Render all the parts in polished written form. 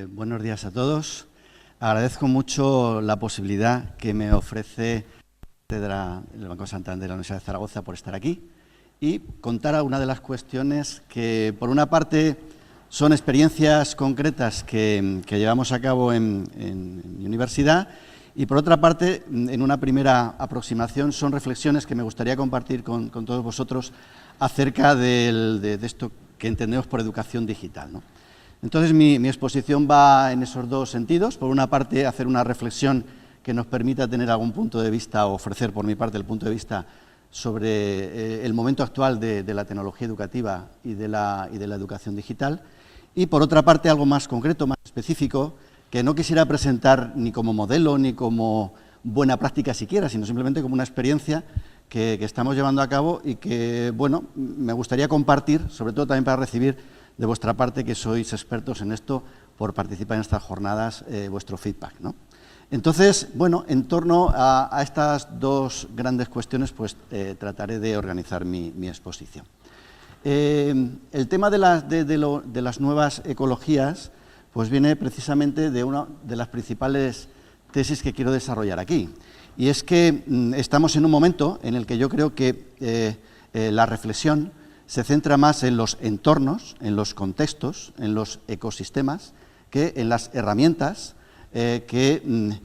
Buenos días a todos. Agradezco mucho la posibilidad que me ofrece el Banco Santander de la Universidad de Zaragoza por estar aquí y contar una de las cuestiones que, por una parte, son experiencias concretas que llevamos a cabo en mi universidad y, por otra parte, en una primera aproximación, son reflexiones que me gustaría compartir con todos vosotros acerca de esto que entendemos por educación digital, ¿no? Entonces, mi exposición va en esos dos sentidos. Por una parte, hacer una reflexión que nos permita tener algún punto de vista, o ofrecer por mi parte el punto de vista sobre el momento actual de la tecnología educativa y de la educación digital. Y, por otra parte, algo más concreto, más específico, que no quisiera presentar ni como modelo ni como buena práctica siquiera, sino simplemente como una experiencia que estamos llevando a cabo y que, bueno, me gustaría compartir, sobre todo también para recibir de vuestra parte, que sois expertos en esto, por participar en estas jornadas, vuestro feedback, ¿no? Entonces, bueno, en torno a estas dos grandes cuestiones, pues trataré de organizar mi exposición. El tema de las nuevas ecologías, pues viene precisamente de una de las principales tesis que quiero desarrollar aquí. Y es que estamos en un momento en el que yo creo que la reflexión se centra más en los entornos, en los contextos, en los ecosistemas, que en las herramientas que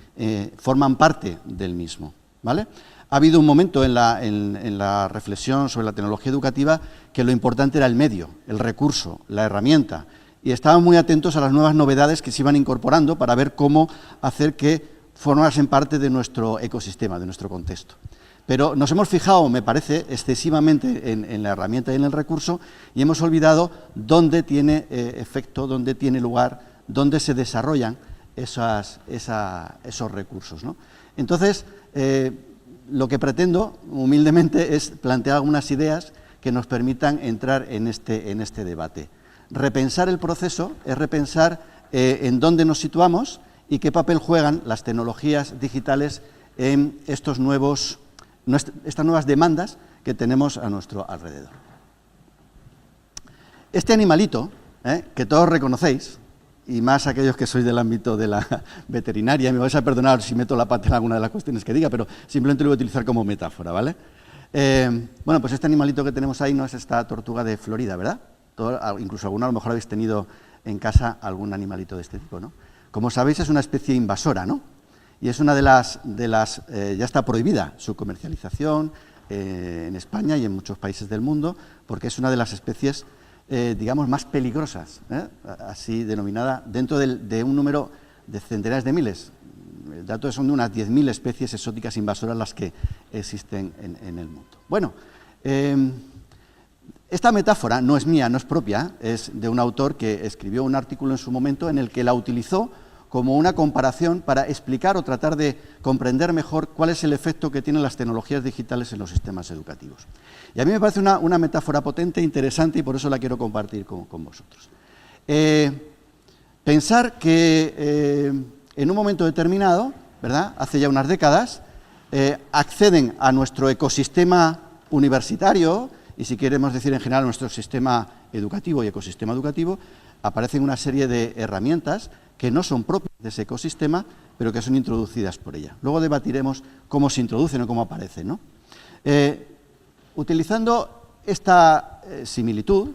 forman parte del mismo, ¿vale? Ha habido un momento en la reflexión sobre la tecnología educativa que lo importante era el medio, el recurso, la herramienta, y estaban muy atentos a las nuevas novedades que se iban incorporando para ver cómo hacer que formasen parte de nuestro ecosistema, de nuestro contexto. Pero nos hemos fijado, me parece, excesivamente en la herramienta y en el recurso y hemos olvidado dónde tiene efecto, dónde tiene lugar, dónde se desarrollan esos recursos, ¿no? Entonces, lo que pretendo, humildemente, es plantear algunas ideas que nos permitan entrar en este debate. Repensar el proceso es repensar en dónde nos situamos y qué papel juegan las tecnologías digitales en estas nuevas demandas que tenemos a nuestro alrededor. Este animalito, que todos reconocéis, y más aquellos que sois del ámbito de la veterinaria, me vais a perdonar si meto la pata en alguna de las cuestiones que diga, pero simplemente lo voy a utilizar como metáfora, ¿vale? Bueno, pues este animalito que tenemos ahí no es esta tortuga de Florida, ¿verdad? Incluso alguno a lo mejor habéis tenido en casa algún animalito de este tipo, ¿no? Como sabéis, es una especie invasora, ¿no? Y es una de las ya está prohibida su comercialización en España y en muchos países del mundo, porque es una de las especies, digamos, más peligrosas, así denominada, dentro de un número de centenares de miles. El dato son de unas 10.000 especies exóticas invasoras las que existen en el mundo. Bueno, esta metáfora no es mía, no es propia, es de un autor que escribió un artículo en su momento en el que la utilizó como una comparación para explicar o tratar de comprender mejor cuál es el efecto que tienen las tecnologías digitales en los sistemas educativos. Y a mí me parece una metáfora potente, interesante, y por eso la quiero compartir con vosotros. Pensar que en un momento determinado, ¿verdad?, hace ya unas décadas, acceden a nuestro ecosistema universitario, y si queremos decir en general nuestro sistema educativo y ecosistema educativo, aparecen una serie de herramientas que no son propias de ese ecosistema, pero que son introducidas por ella. Luego debatiremos cómo se introducen o cómo aparecen, ¿no? Utilizando esta similitud,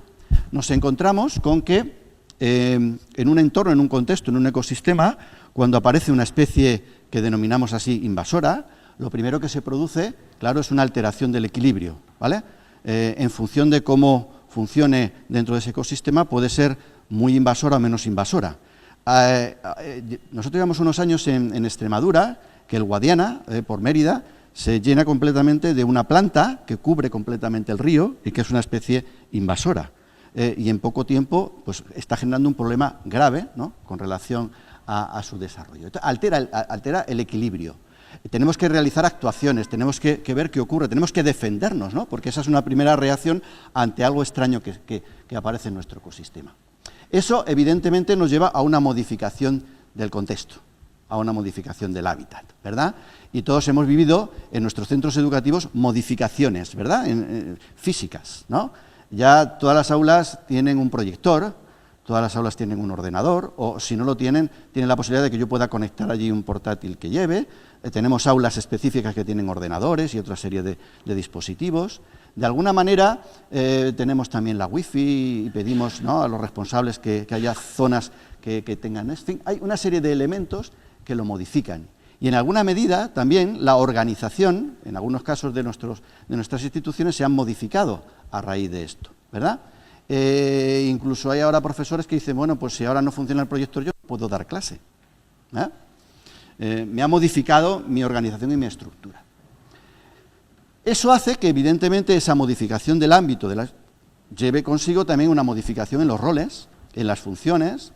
nos encontramos con que en un entorno, en un contexto, en un ecosistema, cuando aparece una especie que denominamos así invasora, lo primero que se produce, claro, es una alteración del equilibrio, ¿vale? En función de cómo funcione dentro de ese ecosistema, puede ser muy invasora o menos invasora. Nosotros llevamos unos años en Extremadura, que el Guadiana, por Mérida, se llena completamente de una planta que cubre completamente el río y que es una especie invasora. Y en poco tiempo pues, está generando un problema grave, ¿no?, con relación a su desarrollo. Altera el equilibrio. Tenemos que realizar actuaciones, tenemos que ver qué ocurre, tenemos que defendernos, ¿no?, porque esa es una primera reacción ante algo extraño que aparece en nuestro ecosistema. Eso, evidentemente, nos lleva a una modificación del contexto, a una modificación del hábitat, ¿verdad? Y todos hemos vivido en nuestros centros educativos modificaciones, ¿verdad?, físicas, ¿no? Ya todas las aulas tienen un proyector, Todas las aulas tienen un ordenador, o si no lo tienen, tienen la posibilidad de que yo pueda conectar allí un portátil que lleve. Tenemos aulas específicas que tienen ordenadores y otra serie de dispositivos. De alguna manera, tenemos también la wifi y pedimos, ¿no?, a los responsables que haya zonas que tengan. En fin, hay una serie de elementos que lo modifican. Y en alguna medida también la organización, en algunos casos de nuestras instituciones, se han modificado a raíz de esto, ¿verdad? Incluso hay ahora profesores que dicen, bueno, pues si ahora no funciona el proyector, yo no puedo dar clase. Me ha modificado mi organización y mi estructura. Eso hace que, evidentemente, esa modificación del ámbito lleve consigo también una modificación en los roles, en las funciones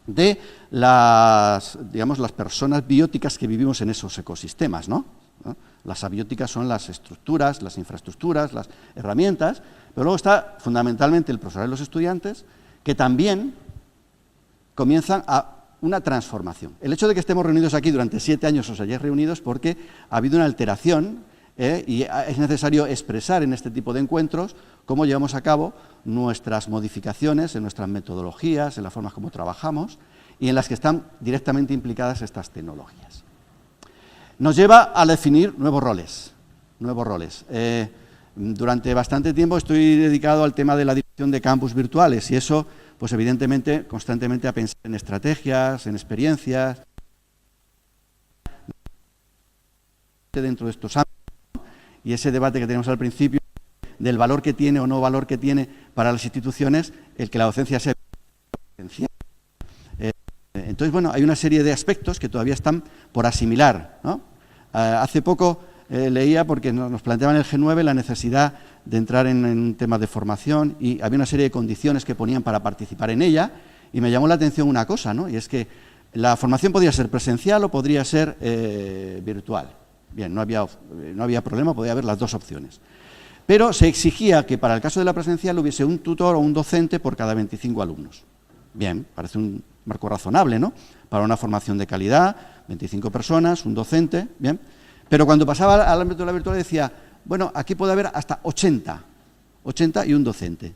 de las personas bióticas que vivimos en esos ecosistemas, ¿no? Las abióticas son las estructuras, las infraestructuras, las herramientas, pero luego está fundamentalmente el profesor y los estudiantes, que también comienzan a una transformación. El hecho de que estemos reunidos aquí durante 7 años, os hayáis reunidos, porque ha habido una alteración y es necesario expresar en este tipo de encuentros cómo llevamos a cabo nuestras modificaciones en nuestras metodologías, en las formas como trabajamos y en las que están directamente implicadas estas tecnologías. Nos lleva a definir nuevos roles. Durante bastante tiempo estoy dedicado al tema de la dirección de campus virtuales y eso, pues evidentemente, constantemente a pensar en estrategias, en experiencias, dentro de estos ámbitos, y ese debate que tenemos al principio del valor que tiene o no valor que tiene para las instituciones el que la docencia sea esencial. Entonces, bueno, hay una serie de aspectos que todavía están por asimilar, ¿no? Hace poco leía, porque nos planteaban en el G9 la necesidad de entrar en un tema de formación y había una serie de condiciones que ponían para participar en ella y me llamó la atención una cosa, ¿no? Y es que la formación podría ser presencial o podría ser virtual. Bien, no había problema, podía haber las dos opciones. Pero se exigía que para el caso de la presencial hubiese un tutor o un docente por cada 25 alumnos. Bien, parece un marco razonable, ¿no? Para una formación de calidad, 25 personas, un docente, bien. Pero cuando pasaba al ámbito de la virtual decía, bueno, aquí puede haber hasta 80 y un docente.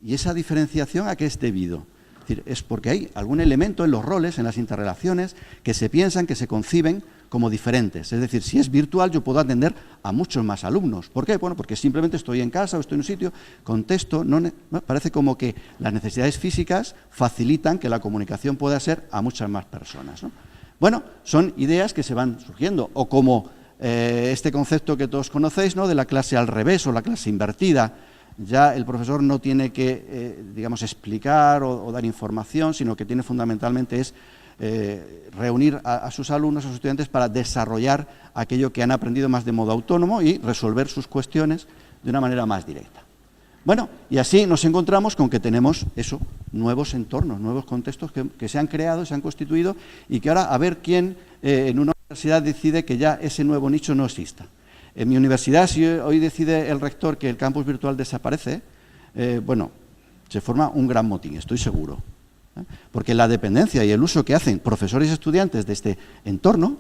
¿Y esa diferenciación a qué es debido? Es decir, es porque hay algún elemento en los roles, en las interrelaciones, que se piensan, que se conciben como diferentes. Es decir, si es virtual yo puedo atender a muchos más alumnos. ¿Por qué? Bueno, porque simplemente estoy en casa o estoy en un sitio, contesto, parece como que las necesidades físicas facilitan que la comunicación pueda ser a muchas más personas, ¿no? Bueno, son ideas que se van surgiendo, o como este concepto que todos conocéis, ¿no?, de la clase al revés o la clase invertida. Ya el profesor no tiene que, explicar o dar información, sino que tiene fundamentalmente es reunir a sus alumnos, a sus estudiantes, para desarrollar aquello que han aprendido más de modo autónomo y resolver sus cuestiones de una manera más directa. Bueno, y así nos encontramos con que tenemos eso, nuevos entornos, nuevos contextos que se han creado, se han constituido y que ahora a ver quién en una universidad decide que ya ese nuevo nicho no exista. En mi universidad, si hoy decide el rector que el campus virtual desaparece, bueno, se forma un gran motín, estoy seguro. Porque la dependencia y el uso que hacen profesores y estudiantes de este entorno,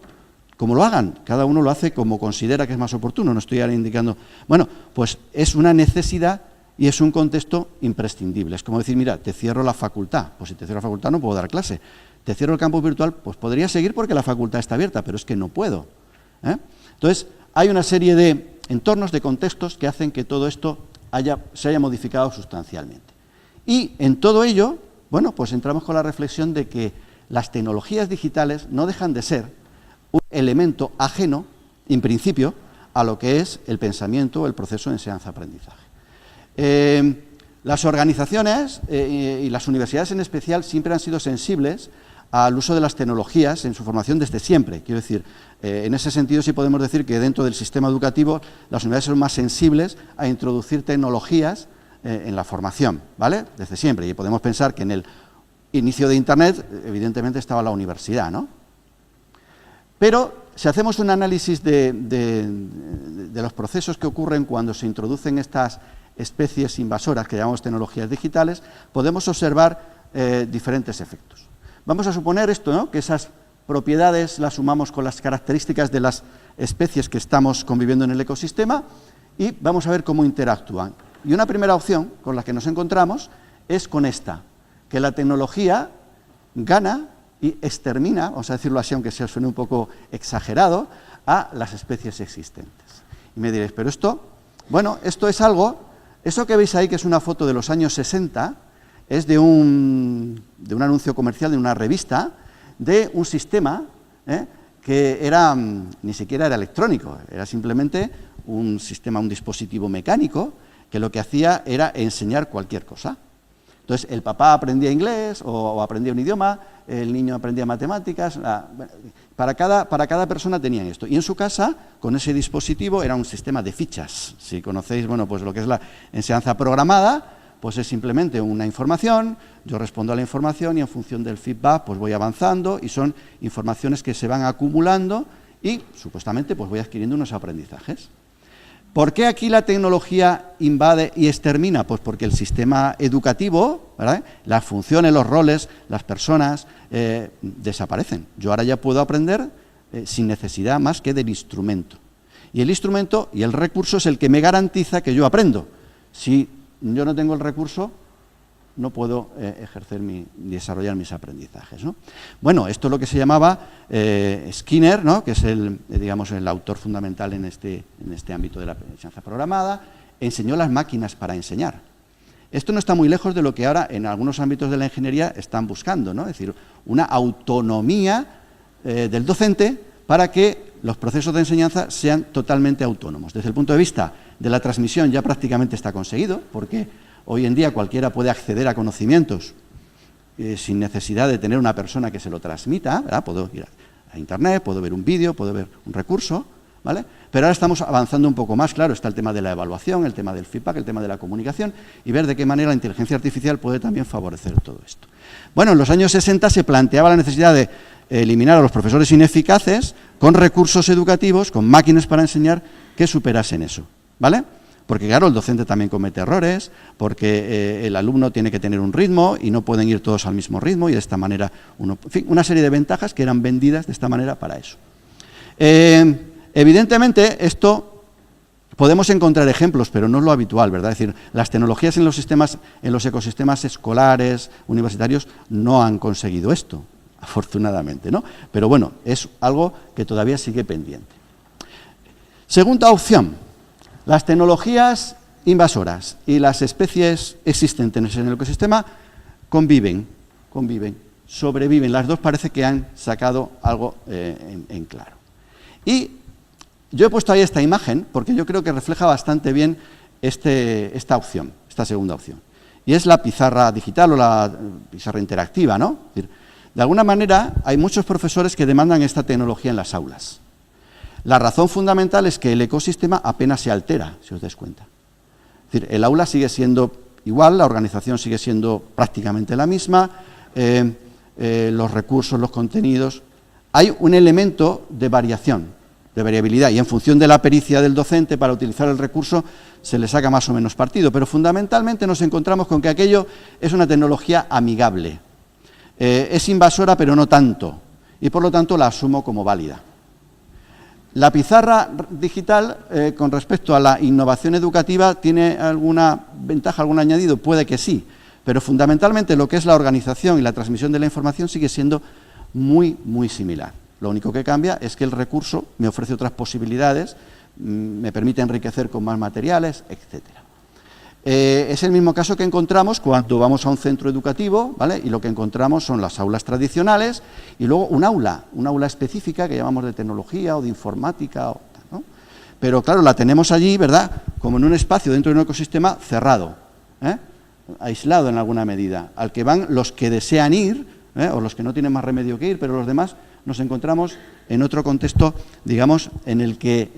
como lo hagan, cada uno lo hace como considera que es más oportuno, no estoy ahora indicando, bueno, pues es una necesidad y es un contexto imprescindible. Es como decir, mira, te cierro la facultad, pues si te cierro la facultad no puedo dar clase, te cierro el campus virtual, pues podría seguir porque la facultad está abierta, pero es que no puedo. Entonces, hay una serie de entornos, de contextos que hacen que todo esto se haya modificado sustancialmente. Y en todo ello, bueno, pues entramos con la reflexión de que las tecnologías digitales no dejan de ser un elemento ajeno, en principio, a lo que es el pensamiento o el proceso de enseñanza-aprendizaje. Las organizaciones y las universidades en especial siempre han sido sensibles al uso de las tecnologías en su formación desde siempre. Quiero decir, en ese sentido sí podemos decir que dentro del sistema educativo las universidades son más sensibles a introducir tecnologías en la formación, ¿vale? Desde siempre. Y podemos pensar que en el inicio de Internet, evidentemente, estaba la universidad, ¿no? Pero si hacemos un análisis de los procesos que ocurren cuando se introducen estas especies invasoras que llamamos tecnologías digitales, podemos observar diferentes efectos. Vamos a suponer esto, ¿no?, que esas propiedades las sumamos con las características de las especies que estamos conviviendo en el ecosistema y vamos a ver cómo interactúan. Y una primera opción con la que nos encontramos es con esta, que la tecnología gana y extermina, vamos a decirlo así, aunque sea suene un poco exagerado, a las especies existentes. Y me diréis, pero esto, bueno, esto es algo, eso que veis ahí, que es una foto de los años 60, es de un anuncio comercial de una revista, de un sistema que era, ni siquiera era electrónico, era simplemente un sistema, un dispositivo mecánico, que lo que hacía era enseñar cualquier cosa. Entonces, el papá aprendía inglés o aprendía un idioma, el niño aprendía matemáticas, para cada persona tenían esto. Y en su casa, con ese dispositivo, era un sistema de fichas. Si conocéis, bueno, pues lo que es la enseñanza programada, pues es simplemente una información, yo respondo a la información y en función del feedback pues voy avanzando y son informaciones que se van acumulando y supuestamente pues voy adquiriendo unos aprendizajes. ¿Por qué aquí la tecnología invade y extermina? Pues porque el sistema educativo, ¿verdad?, las funciones, los roles, las personas desaparecen. Yo ahora ya puedo aprender sin necesidad más que del instrumento. Y el instrumento y el recurso es el que me garantiza que yo aprendo. Si yo no tengo el recurso, no puedo ejercer desarrollar mis aprendizajes, ¿no? Bueno, esto es lo que se llamaba Skinner, ¿no?, que es digamos, el autor fundamental en este ámbito de la enseñanza programada, enseñó las máquinas para enseñar. Esto no está muy lejos de lo que ahora en algunos ámbitos de la ingeniería están buscando, ¿no? Es decir, una autonomía del docente para que los procesos de enseñanza sean totalmente autónomos. Desde el punto de vista de la transmisión ya prácticamente está conseguido, porque hoy en día cualquiera puede acceder a conocimientos sin necesidad de tener una persona que se lo transmita, ¿verdad? Puedo ir a Internet, puedo ver un vídeo, puedo ver un recurso, ¿vale? Pero ahora estamos avanzando un poco más, claro, está el tema de la evaluación, el tema del feedback, el tema de la comunicación, y ver de qué manera la inteligencia artificial puede también favorecer todo esto. Bueno, en los años 60 se planteaba la necesidad de eliminar a los profesores ineficaces con recursos educativos, con máquinas para enseñar que superasen eso, ¿vale? Porque claro, el docente también comete errores, porque el alumno tiene que tener un ritmo y no pueden ir todos al mismo ritmo y de esta manera, en fin, una serie de ventajas que eran vendidas de esta manera para eso. Evidentemente, esto podemos encontrar ejemplos, pero no es lo habitual, ¿verdad? Es decir, las tecnologías en los ecosistemas escolares, universitarios, no han conseguido esto, afortunadamente, ¿no? Pero bueno, es algo que todavía sigue pendiente. Segunda opción, las tecnologías invasoras y las especies existentes en el ecosistema conviven, sobreviven. Las dos parece que han sacado algo en claro. Y yo he puesto ahí esta imagen porque yo creo que refleja bastante bien esta opción, esta segunda opción. Y es la pizarra digital o la pizarra interactiva, ¿no? Es decir, de alguna manera hay muchos profesores que demandan esta tecnología en las aulas. La razón fundamental es que el ecosistema apenas se altera, si os dais cuenta. Es decir, el aula sigue siendo igual, la organización sigue siendo prácticamente la misma, los recursos, los contenidos. Hay un elemento de variación, de variabilidad, y en función de la pericia del docente para utilizar el recurso se le saca más o menos partido, pero fundamentalmente nos encontramos con que aquello es una tecnología amigable. Es invasora, pero no tanto, y por lo tanto la asumo como válida. La pizarra digital, con respecto a la innovación educativa, ¿tiene alguna ventaja, algún añadido? Puede que sí, pero fundamentalmente lo que es la organización y la transmisión de la información sigue siendo muy, muy similar. Lo único que cambia es que el recurso me ofrece otras posibilidades, me permite enriquecer con más materiales, etcétera. Es el mismo caso que encontramos cuando vamos a un centro educativo, ¿vale? Y lo que encontramos son las aulas tradicionales y luego un aula específica que llamamos de tecnología o de informática, ¿no? Pero claro, la tenemos allí, ¿verdad?, como en un espacio dentro de un ecosistema cerrado, aislado en alguna medida, al que van los que desean ir, o los que no tienen más remedio que ir, pero los demás nos encontramos en otro contexto, digamos, en el que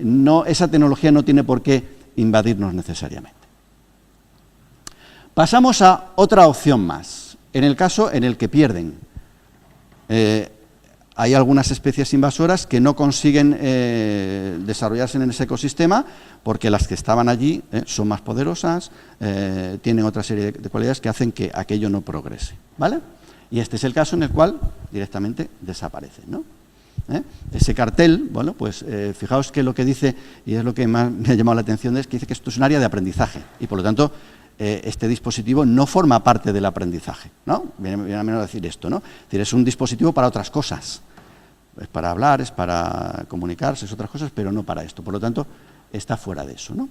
esa tecnología no tiene por qué invadirnos necesariamente. Pasamos a otra opción más, en el caso en el que pierden. Hay algunas especies invasoras que no consiguen desarrollarse en ese ecosistema porque las que estaban allí son más poderosas, tienen otra serie de cualidades que hacen que aquello no progrese, ¿vale? Y este es el caso en el cual directamente desaparecen, ¿no? Ese cartel, bueno, pues fijaos que lo que dice, y es lo que más me ha llamado la atención, es que dice que esto es un área de aprendizaje y por lo tanto este dispositivo no forma parte del aprendizaje, ¿no? Viene a menos decir esto, ¿no? Es decir, es un dispositivo para otras cosas. Es para hablar, es para comunicarse, es otras cosas, pero no para esto. Por lo tanto, está fuera de eso, ¿no?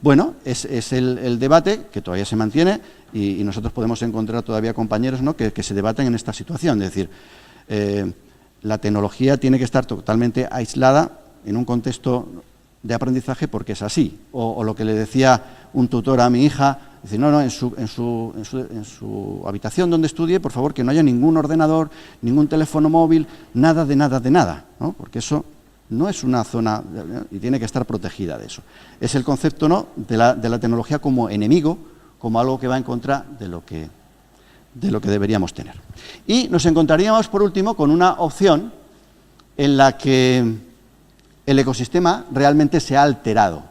Bueno, es el debate que todavía se mantiene y nosotros podemos encontrar todavía compañeros, ¿no?, que se debaten en esta situación. Es decir, la tecnología tiene que estar totalmente aislada en un contexto de aprendizaje porque es así. O lo que le decía un tutor a mi hija, dice, no, en su habitación donde estudie, por favor, que no haya ningún ordenador, ningún teléfono móvil, nada de nada, ¿no? Porque eso no es una zona y tiene que estar protegida de eso. Es el concepto, ¿no?, de la tecnología como enemigo, como algo que va en contra de lo que deberíamos tener. Y nos encontraríamos, por último, con una opción en la que el ecosistema realmente se ha alterado,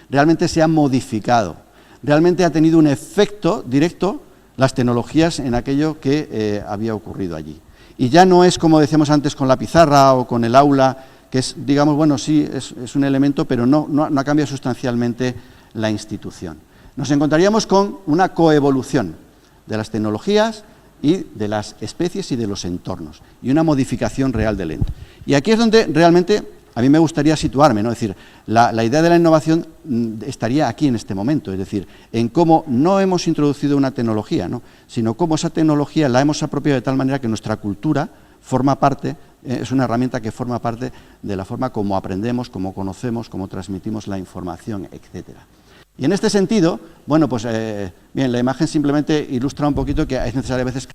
realmente se ha modificado, realmente ha tenido un efecto directo las tecnologías en aquello que había ocurrido allí. Y ya no es como decíamos antes con la pizarra o con el aula, que es, digamos, bueno, sí, es un elemento, pero no ha cambiado sustancialmente la institución. Nos encontraríamos con una coevolución de las tecnologías y de las especies y de los entornos, y una modificación real del ente. Y aquí es donde realmente a mí me gustaría situarme, ¿no? Es decir, la idea de la innovación estaría aquí en este momento, es decir, en cómo no hemos introducido una tecnología, ¿no?, sino cómo esa tecnología la hemos apropiado de tal manera que nuestra cultura forma parte, es una herramienta que forma parte de la forma como aprendemos, como conocemos, como transmitimos la información, etcétera. Y en este sentido, bueno, pues bien, la imagen simplemente ilustra un poquito que es necesario a veces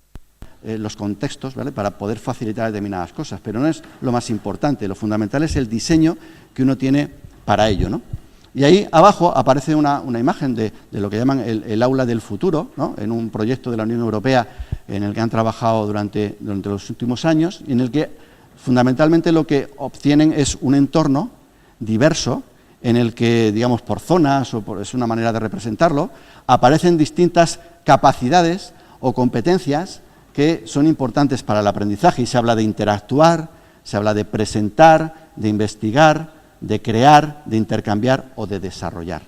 los contextos, ¿vale?, para poder facilitar determinadas cosas, pero no es lo más importante, lo fundamental es el diseño que uno tiene para ello, ¿no? Y ahí abajo aparece una imagen de lo que llaman el aula del futuro, ¿no?, en un proyecto de la Unión Europea en el que han trabajado durante los últimos años, y en el que fundamentalmente lo que obtienen es un entorno diverso, en el que, digamos, por zonas, es una manera de representarlo, aparecen distintas capacidades o competencias que son importantes para el aprendizaje, y se habla de interactuar, se habla de presentar, de investigar, de crear, de intercambiar o de desarrollar.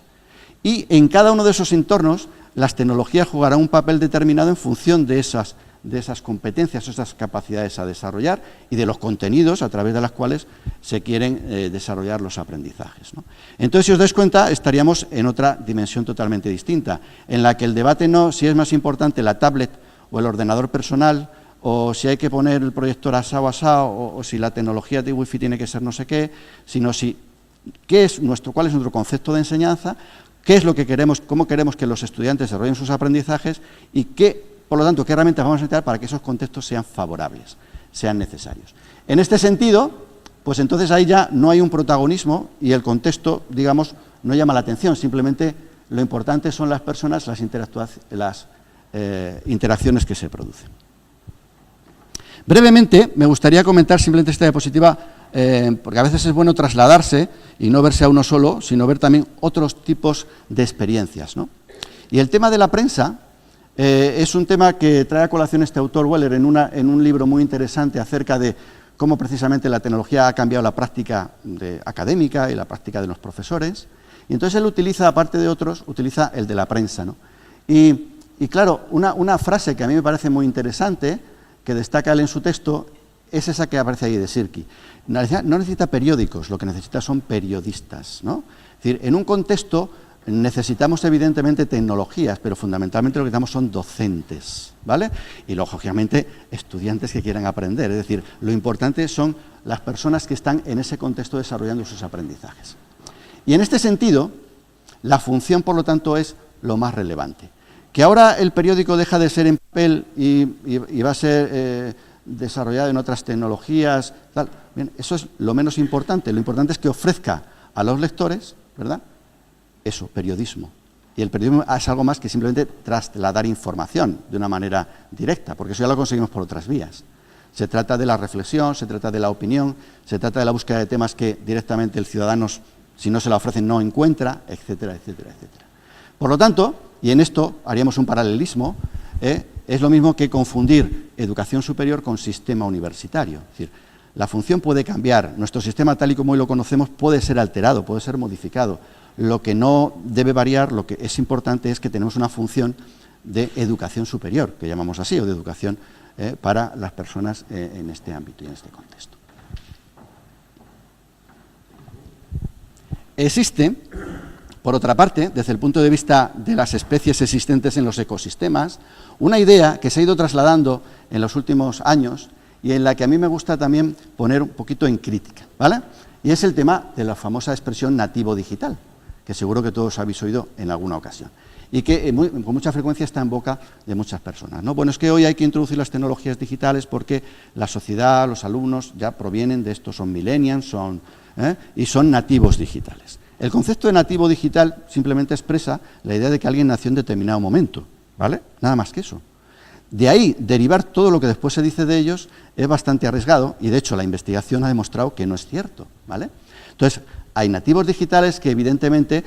Y en cada uno de esos entornos, las tecnologías jugarán un papel determinado en función de esas competencias, esas capacidades a desarrollar y de los contenidos a través de las cuales se quieren desarrollar los aprendizajes, ¿no? Entonces, si os dais cuenta, estaríamos en otra dimensión totalmente distinta, en la que el debate no si es más importante la tablet o el ordenador personal, o si hay que poner el proyector asado, o si la tecnología de Wi-Fi tiene que ser no sé qué, sino cuál es nuestro concepto de enseñanza, qué es lo que queremos, cómo queremos que los estudiantes desarrollen sus aprendizajes y por lo tanto, qué herramientas vamos a necesitar para que esos contextos sean favorables, sean necesarios. En este sentido, pues entonces ahí ya no hay un protagonismo y el contexto, digamos, no llama la atención, simplemente lo importante son las personas, las interacciones que se producen. Brevemente, me gustaría comentar simplemente esta diapositiva, porque a veces es bueno trasladarse y no verse a uno solo, sino ver también otros tipos de experiencias, ¿no? Y el tema de la prensa es un tema que trae a colación este autor Weller en un libro muy interesante acerca de cómo precisamente la tecnología ha cambiado la práctica académica y la práctica de los profesores. Y entonces él utiliza, aparte de otros, utiliza el de la prensa, ¿no? Y claro, una frase que a mí me parece muy interesante, que destaca él en su texto, es esa que aparece ahí de Sirky. No necesita periódicos, lo que necesita son periodistas, ¿no? Es decir, en un contexto necesitamos evidentemente tecnologías, pero fundamentalmente lo que necesitamos son docentes, ¿vale? Y lógicamente estudiantes que quieran aprender, es decir, lo importante son las personas que están en ese contexto desarrollando sus aprendizajes. Y en este sentido, la función, por lo tanto, es lo más relevante. Que ahora el periódico deja de ser en papel y va a ser desarrollado en otras tecnologías, tal. Bien, eso es lo menos importante. Lo importante es que ofrezca a los lectores, ¿verdad?, eso, periodismo. Y el periodismo es algo más que simplemente trasladar información de una manera directa, porque eso ya lo conseguimos por otras vías. Se trata de la reflexión, se trata de la opinión, se trata de la búsqueda de temas que directamente el ciudadano, si no se la ofrecen, no encuentra, etcétera, etcétera, etcétera. Por lo tanto, y en esto haríamos un paralelismo, es lo mismo que confundir educación superior con sistema universitario. Es decir, la función puede cambiar, nuestro sistema tal y como hoy lo conocemos puede ser alterado, puede ser modificado. Lo que no debe variar, lo que es importante es que tenemos una función de educación superior, que llamamos así, o de educación para las personas en este ámbito y en este contexto. Existe, por otra parte, desde el punto de vista de las especies existentes en los ecosistemas, una idea que se ha ido trasladando en los últimos años y en la que a mí me gusta también poner un poquito en crítica, ¿vale? Y es el tema de la famosa expresión nativo digital, que seguro que todos habéis oído en alguna ocasión, y que con mucha frecuencia está en boca de muchas personas, ¿no? Bueno, es que hoy hay que introducir las tecnologías digitales porque la sociedad, los alumnos ya provienen de esto, son millennials, y son nativos digitales. El concepto de nativo digital simplemente expresa la idea de que alguien nació en determinado momento, ¿vale? Nada más que eso. De ahí derivar todo lo que después se dice de ellos es bastante arriesgado y, de hecho, la investigación ha demostrado que no es cierto, ¿vale? Entonces, hay nativos digitales que, evidentemente,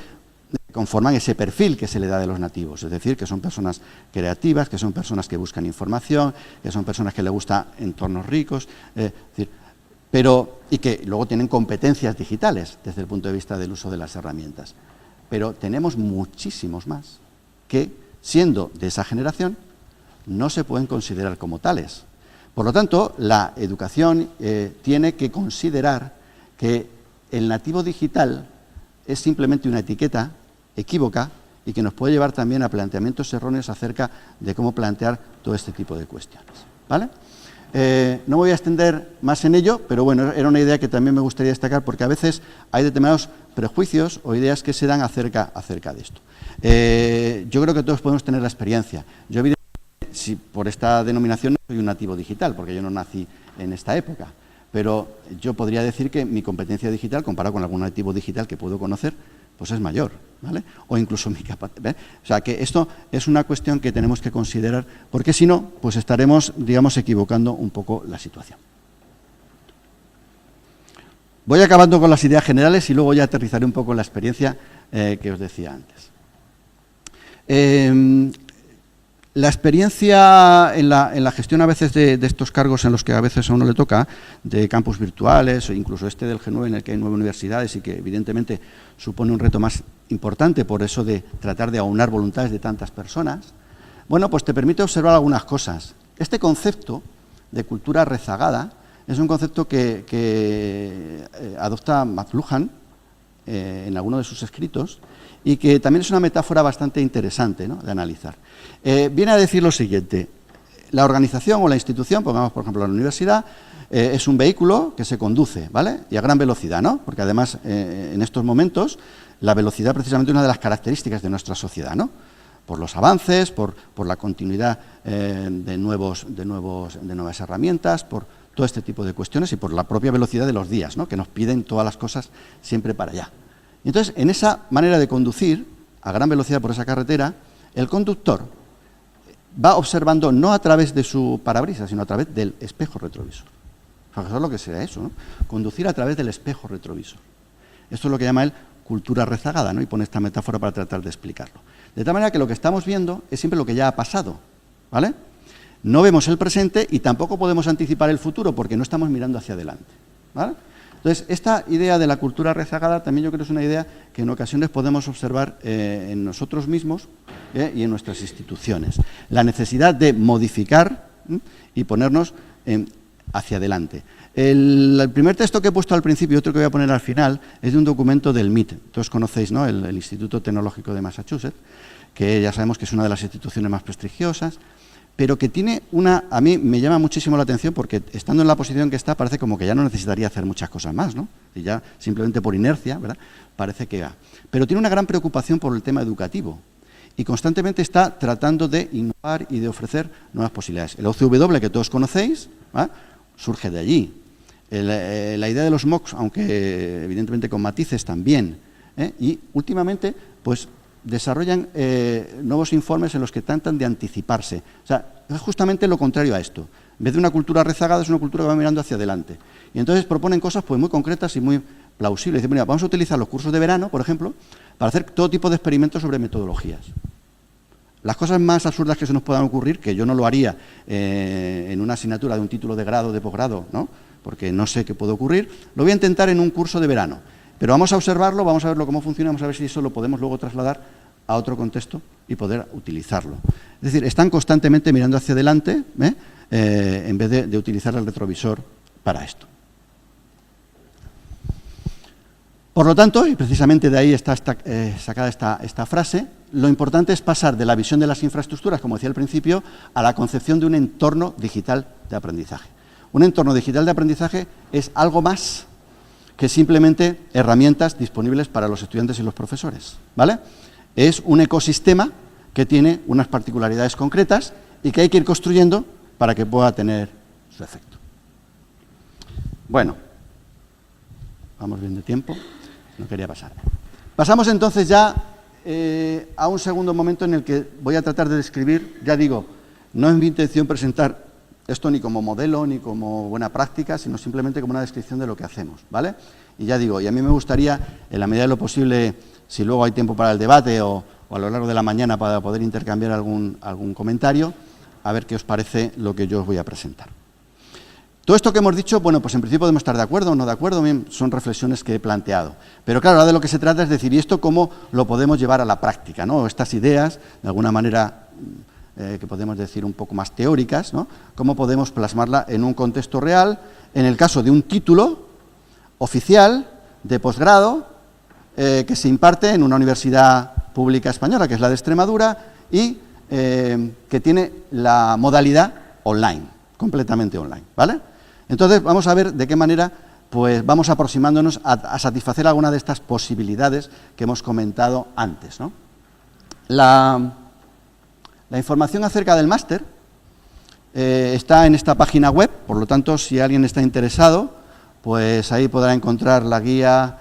conforman ese perfil que se le da de los nativos, es decir, que son personas creativas, que son personas que buscan información, que son personas que les gustan entornos ricos, y que luego tienen competencias digitales desde el punto de vista del uso de las herramientas. Pero tenemos muchísimos más que, siendo de esa generación, no se pueden considerar como tales. Por lo tanto, la educación tiene que considerar que el nativo digital es simplemente una etiqueta equívoca y que nos puede llevar también a planteamientos erróneos acerca de cómo plantear todo este tipo de cuestiones, ¿vale? No me voy a extender más en ello, pero bueno, era una idea que también me gustaría destacar porque a veces hay determinados prejuicios o ideas que se dan acerca de esto. Yo creo que todos podemos tener la experiencia. Yo, evidentemente, si por esta denominación no soy un nativo digital, porque yo no nací en esta época, pero yo podría decir que mi competencia digital, comparado con algún nativo digital que puedo conocer, pues es mayor, ¿vale? O incluso mi capacidad. O sea, que esto es una cuestión que tenemos que considerar, porque si no, pues estaremos, digamos, equivocando un poco la situación. Voy acabando con las ideas generales y luego ya aterrizaré un poco en la experiencia que os decía antes. La experiencia en la gestión a veces de estos cargos en los que a veces a uno le toca, de campus virtuales o incluso este del G9 en el que hay 9 universidades y que evidentemente supone un reto más importante por eso de tratar de aunar voluntades de tantas personas, bueno, pues te permite observar algunas cosas. Este concepto de cultura rezagada es un concepto que adopta McLuhan en alguno de sus escritos y que también es una metáfora bastante interesante, ¿no?, de analizar. Viene a decir lo siguiente: la organización o la institución, pongamos por ejemplo la universidad, es un vehículo que se conduce, ¿vale?, y a gran velocidad, ¿no?, porque además en estos momentos la velocidad precisamente es una de las características de nuestra sociedad, ¿no?, por los avances, por la continuidad de nuevas herramientas, por todo este tipo de cuestiones y por la propia velocidad de los días, ¿no?, que nos piden todas las cosas siempre para allá. Entonces, en esa manera de conducir a gran velocidad por esa carretera, el conductor va observando no a través de su parabrisas, sino a través del espejo retrovisor. Fijaos lo que será eso, ¿no? Conducir a través del espejo retrovisor. Esto es lo que llama él cultura rezagada, ¿no?, y pone esta metáfora para tratar de explicarlo. De tal manera que lo que estamos viendo es siempre lo que ya ha pasado, ¿vale? No vemos el presente y tampoco podemos anticipar el futuro porque no estamos mirando hacia adelante, ¿vale? Entonces, esta idea de la cultura rezagada también yo creo que es una idea que en ocasiones podemos observar en nosotros mismos y en nuestras instituciones. La necesidad de modificar y ponernos hacia adelante. El primer texto que he puesto al principio y otro que voy a poner al final es de un documento del MIT. Todos conocéis, ¿no?, el Instituto Tecnológico de Massachusetts, que ya sabemos que es una de las instituciones más prestigiosas, pero que tiene a mí me llama muchísimo la atención porque estando en la posición que está parece como que ya no necesitaría hacer muchas cosas más, ¿no? Y ya simplemente por inercia, ¿verdad?, parece que va. Pero tiene una gran preocupación por el tema educativo y constantemente está tratando de innovar y de ofrecer nuevas posibilidades. El OCW, que todos conocéis, ¿verdad?, surge de allí. La idea de los MOOCs, aunque evidentemente con matices también, y últimamente, pues desarrollan nuevos informes en los que tratan de anticiparse. O sea, es justamente lo contrario a esto. En vez de una cultura rezagada, es una cultura que va mirando hacia adelante. Y entonces proponen cosas pues muy concretas y muy plausibles. Dicen, mira, vamos a utilizar los cursos de verano, por ejemplo, para hacer todo tipo de experimentos sobre metodologías. Las cosas más absurdas que se nos puedan ocurrir, que yo no lo haría en una asignatura de un título de grado o de posgrado, ¿no?, porque no sé qué puede ocurrir, lo voy a intentar en un curso de verano. Pero vamos a observarlo, vamos a verlo cómo funciona, vamos a ver si eso lo podemos luego trasladar a otro contexto y poder utilizarlo. Es decir, están constantemente mirando hacia adelante, en vez de utilizar el retrovisor para esto. Por lo tanto, y precisamente de ahí está sacada esta frase, lo importante es pasar de la visión de las infraestructuras, como decía al principio, a la concepción de un entorno digital de aprendizaje. Un entorno digital de aprendizaje es algo más que simplemente herramientas disponibles para los estudiantes y los profesores, ¿vale? Es un ecosistema que tiene unas particularidades concretas y que hay que ir construyendo para que pueda tener su efecto. Bueno, vamos bien de tiempo, no quería pasar. Pasamos entonces ya a un segundo momento en el que voy a tratar de describir, ya digo, no es mi intención presentar esto ni como modelo ni como buena práctica, sino simplemente como una descripción de lo que hacemos, ¿vale? Y ya digo, y a mí me gustaría, en la medida de lo posible, si luego hay tiempo para el debate o a lo largo de la mañana para poder intercambiar algún comentario, a ver qué os parece lo que yo os voy a presentar. Todo esto que hemos dicho, bueno, pues en principio podemos estar de acuerdo o no de acuerdo, bien, son reflexiones que he planteado. Pero claro, ahora de lo que se trata es decir, ¿y esto cómo lo podemos llevar a la práctica, ¿no? Estas ideas, de alguna manera, que podemos decir un poco más teóricas, ¿no? ¿Cómo podemos plasmarla en un contexto real, en el caso de un título oficial de posgrado que se imparte en una universidad pública española, que es la de Extremadura, y que tiene la modalidad online, completamente online, ¿vale? Entonces, vamos a ver de qué manera pues vamos aproximándonos a satisfacer alguna de estas posibilidades que hemos comentado antes, ¿no? La información acerca del máster está en esta página web, por lo tanto, si alguien está interesado, pues ahí podrá encontrar la guía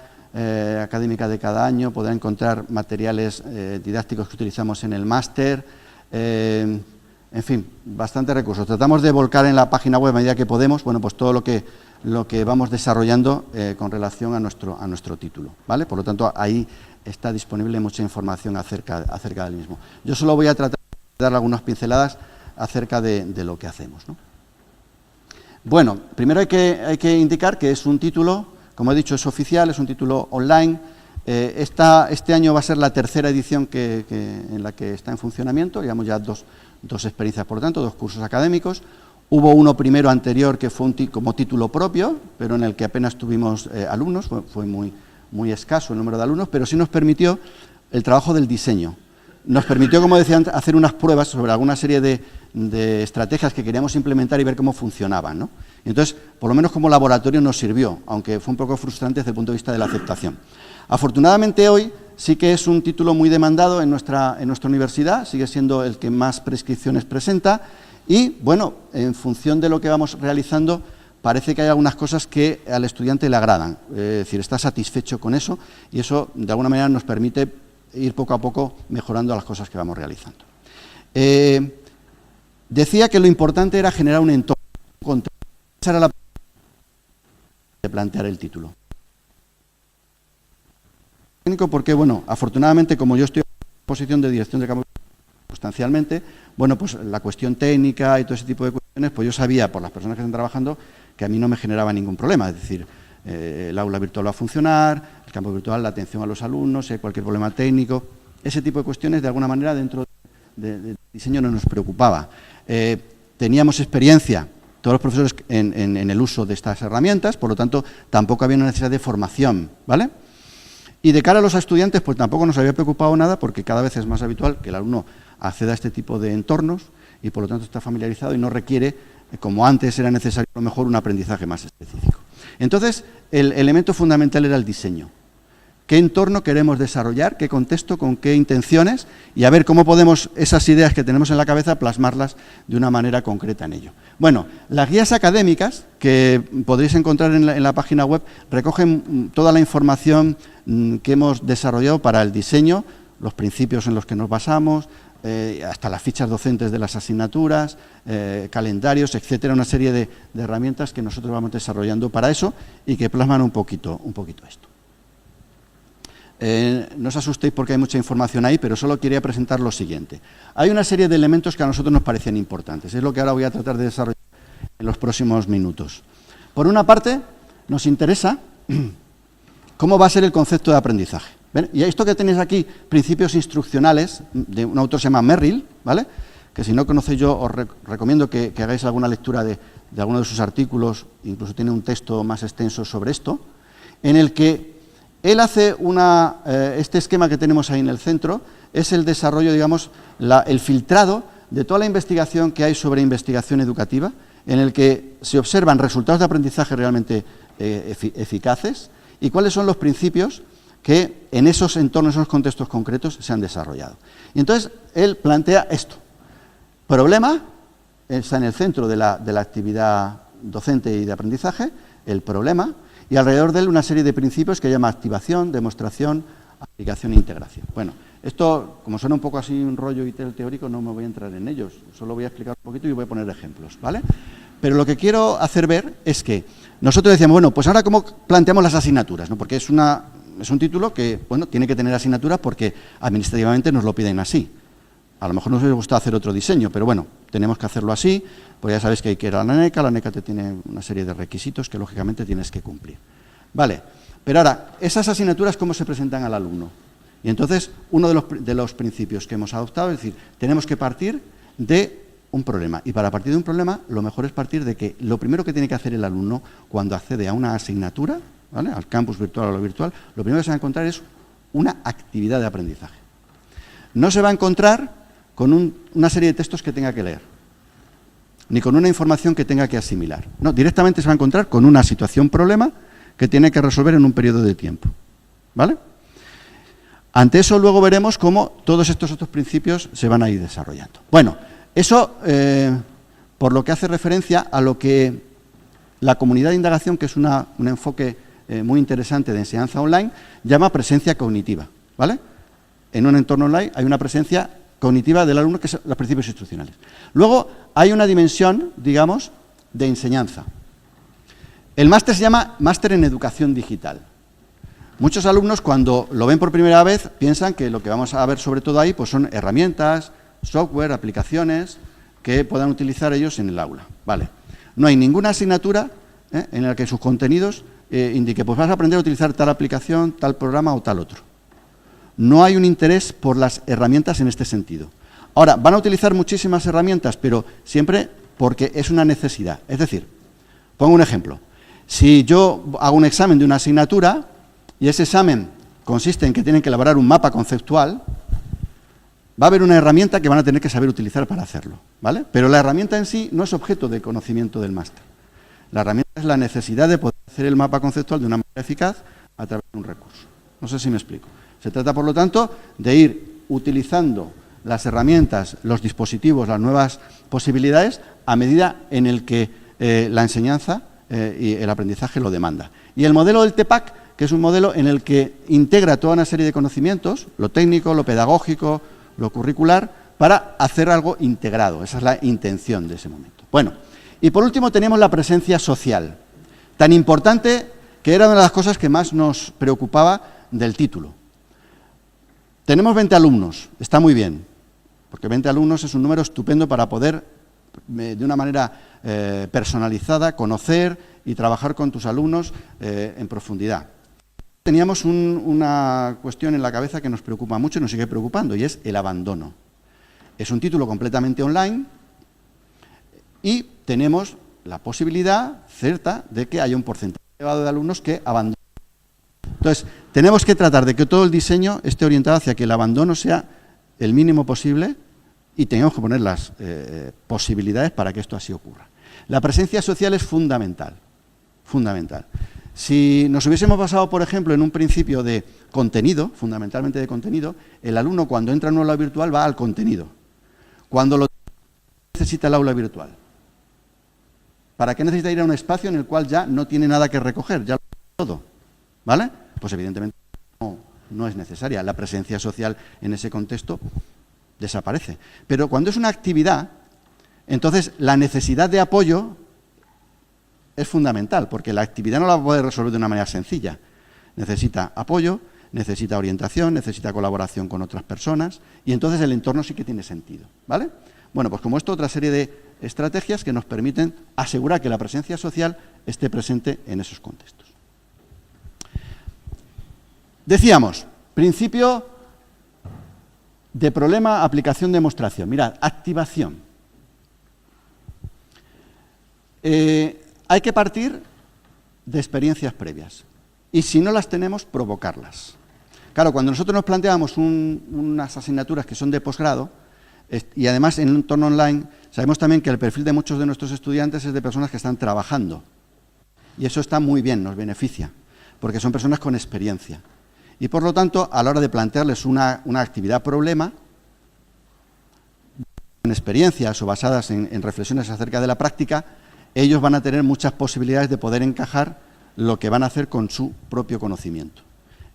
académica de cada año, podrá encontrar materiales didácticos que utilizamos en el máster, en fin, bastantes recursos. Tratamos de volcar en la página web a medida que podemos, bueno, pues todo lo que vamos desarrollando con relación a nuestro título, ¿vale? Por lo tanto, ahí está disponible mucha información acerca del mismo. Yo solo voy a tratar de dar algunas pinceladas acerca de lo que hacemos, ¿no? Bueno, primero hay que indicar que es un título, como he dicho, es oficial, es un título online. Este año va a ser la tercera edición en la que está en funcionamiento, llevamos ya dos experiencias, por lo tanto, 2 cursos académicos. Hubo uno primero anterior que fue como título propio, pero en el que apenas tuvimos alumnos, fue muy escaso el número de alumnos, pero sí nos permitió el trabajo del diseño. Nos permitió, como decía antes, hacer unas pruebas sobre alguna serie de estrategias que queríamos implementar y ver cómo funcionaban, ¿no? Entonces, por lo menos como laboratorio nos sirvió, aunque fue un poco frustrante desde el punto de vista de la aceptación. Afortunadamente hoy sí que es un título muy demandado en nuestra universidad, sigue siendo el que más prescripciones presenta y, bueno, en función de lo que vamos realizando, parece que hay algunas cosas que al estudiante le agradan, es decir, está satisfecho con eso y eso de alguna manera nos permite ir poco a poco mejorando las cosas que vamos realizando. Decía que lo importante era generar un entorno, esa era la de plantear el título. Porque, bueno, afortunadamente, como yo estoy en posición de dirección de campo sustancialmente, bueno, pues la cuestión técnica y todo ese tipo de cuestiones, pues yo sabía, por las personas que están trabajando, que a mí no me generaba ningún problema, es decir, el aula virtual va a funcionar, el campo virtual, la atención a los alumnos, cualquier problema técnico, ese tipo de cuestiones, de alguna manera, dentro del diseño no nos preocupaba. Teníamos experiencia, todos los profesores, en el uso de estas herramientas, por lo tanto, tampoco había una necesidad de formación, ¿vale? Y de cara a los estudiantes, pues tampoco nos había preocupado nada, porque cada vez es más habitual que el alumno acceda a este tipo de entornos y, por lo tanto, está familiarizado y no requiere, como antes era necesario, a lo mejor un aprendizaje más específico. Entonces, el elemento fundamental era el diseño. ¿Qué entorno queremos desarrollar? ¿Qué contexto? ¿Con qué intenciones? Y a ver cómo podemos esas ideas que tenemos en la cabeza plasmarlas de una manera concreta en ello. Bueno, las guías académicas que podréis encontrar en la página web recogen toda la información que hemos desarrollado para el diseño, los principios en los que nos basamos, hasta las fichas docentes de las asignaturas, calendarios, etcétera, una serie de herramientas que nosotros vamos desarrollando para eso y que plasman un poquito esto. No os asustéis porque hay mucha información ahí, pero solo quería presentar lo siguiente. Hay una serie de elementos que a nosotros nos parecían importantes, es lo que ahora voy a tratar de desarrollar en los próximos minutos. Por una parte, nos interesa cómo va a ser el concepto de aprendizaje. ¿Ven? Y esto que tenéis aquí, principios instruccionales, de un autor que se llama Merrill, ¿vale? Que si no conocéis yo os recomiendo que hagáis alguna lectura de alguno de sus artículos, incluso tiene un texto más extenso sobre esto, en el que él hace este esquema que tenemos ahí en el centro, es el desarrollo, digamos, el filtrado de toda la investigación que hay sobre investigación educativa, en el que se observan resultados de aprendizaje realmente eficaces y cuáles son los principios que en esos entornos, en esos contextos concretos se han desarrollado. Y entonces él plantea esto. Problema, está en el centro de la actividad docente y de aprendizaje, el problema, y alrededor de él una serie de principios que llama activación, demostración, aplicación e integración. Bueno, esto, como suena un poco así un rollo teórico, no me voy a entrar en ellos, solo voy a explicar un poquito y voy a poner ejemplos, ¿vale? Pero lo que quiero hacer ver es que nosotros decíamos, bueno, pues ahora cómo planteamos las asignaturas, ¿no? Porque es un título que, bueno, tiene que tener asignaturas porque administrativamente nos lo piden así. A lo mejor nos hubiera gustado hacer otro diseño, pero bueno, tenemos que hacerlo así, pues ya sabéis que hay que ir a la NECA te tiene una serie de requisitos que lógicamente tienes que cumplir. Vale, pero ahora, esas asignaturas, ¿cómo se presentan al alumno? Y entonces, uno de los principios que hemos adoptado es decir, tenemos que partir de un problema. Y para partir de un problema, lo mejor es partir de que lo primero que tiene que hacer el alumno cuando accede a una asignatura, ¿vale?, al campus virtual o a lo virtual, lo primero que se va a encontrar es una actividad de aprendizaje. No se va a encontrar con una serie de textos que tenga que leer, ni con una información que tenga que asimilar. No, directamente se va a encontrar con una situación problema que tiene que resolver en un periodo de tiempo. ¿Vale? Ante eso luego veremos cómo todos estos otros principios se van a ir desarrollando. Bueno, eso por lo que hace referencia a lo que la comunidad de indagación, que es un enfoque muy interesante de enseñanza online, llama presencia cognitiva. ¿Vale? En un entorno online hay una presencia cognitiva del alumno, que son los principios instruccionales. Luego hay una dimensión, digamos, de enseñanza. El máster se llama Máster en Educación Digital. Muchos alumnos, cuando lo ven por primera vez, piensan que lo que vamos a ver sobre todo ahí pues son herramientas, software, aplicaciones que puedan utilizar ellos en el aula. Vale. No hay ninguna asignatura en la que sus contenidos indique, pues vas a aprender a utilizar tal aplicación, tal programa o tal otro. No hay un interés por las herramientas en este sentido. Ahora, van a utilizar muchísimas herramientas, pero siempre porque es una necesidad. Es decir, pongo un ejemplo. Si yo hago un examen de una asignatura y ese examen consiste en que tienen que elaborar un mapa conceptual, va a haber una herramienta que van a tener que saber utilizar para hacerlo, ¿vale? Pero la herramienta en sí no es objeto de conocimiento del máster. La herramienta es la necesidad de poder hacer el mapa conceptual de una manera eficaz a través de un recurso. No sé si me explico. Se trata, por lo tanto, de ir utilizando las herramientas, los dispositivos, las nuevas posibilidades a medida en el que la enseñanza y el aprendizaje lo demanda. Y el modelo del TEPAC, que es un modelo en el que integra toda una serie de conocimientos, lo técnico, lo pedagógico, lo curricular, para hacer algo integrado. Esa es la intención de ese momento. Bueno, y por último tenemos la presencia social, tan importante que era una de las cosas que más nos preocupaba del título. Tenemos 20 alumnos, está muy bien, porque 20 alumnos es un número estupendo para poder, de una manera personalizada, conocer y trabajar con tus alumnos en profundidad. Teníamos una cuestión en la cabeza que nos preocupa mucho y nos sigue preocupando, y es el abandono. Es un título completamente online y tenemos la posibilidad cierta de que haya un porcentaje elevado de alumnos que abandonan. Entonces, tenemos que tratar de que todo el diseño esté orientado hacia que el abandono sea el mínimo posible y tenemos que poner las posibilidades para que esto así ocurra. La presencia social es fundamental, fundamental. Si nos hubiésemos basado, por ejemplo, en un principio de contenido, fundamentalmente de contenido, el alumno cuando entra en un aula virtual va al contenido. Cuando lo necesita el aula virtual. ¿Para qué necesita ir a un espacio en el cual ya no tiene nada que recoger? Ya lo tiene todo. ¿Vale? Pues evidentemente no es necesaria. La presencia social en ese contexto desaparece. Pero cuando es una actividad, entonces la necesidad de apoyo es fundamental, porque la actividad no la puede resolver de una manera sencilla. Necesita apoyo, necesita orientación, necesita colaboración con otras personas, y entonces el entorno sí que tiene sentido. ¿Vale? Bueno, pues como esto, otra serie de estrategias que nos permiten asegurar que la presencia social esté presente en esos contextos. Decíamos, principio de problema, aplicación, demostración. Mirad, activación. Hay que partir de experiencias previas. Y si no las tenemos, provocarlas. Claro, cuando nosotros nos planteamos unas asignaturas que son de posgrado, y además en un entorno online, sabemos también que el perfil de muchos de nuestros estudiantes es de personas que están trabajando. Y eso está muy bien, nos beneficia, porque son personas con experiencia. Y por lo tanto, a la hora de plantearles una actividad problema, en experiencias o basadas en reflexiones acerca de la práctica, ellos van a tener muchas posibilidades de poder encajar lo que van a hacer con su propio conocimiento.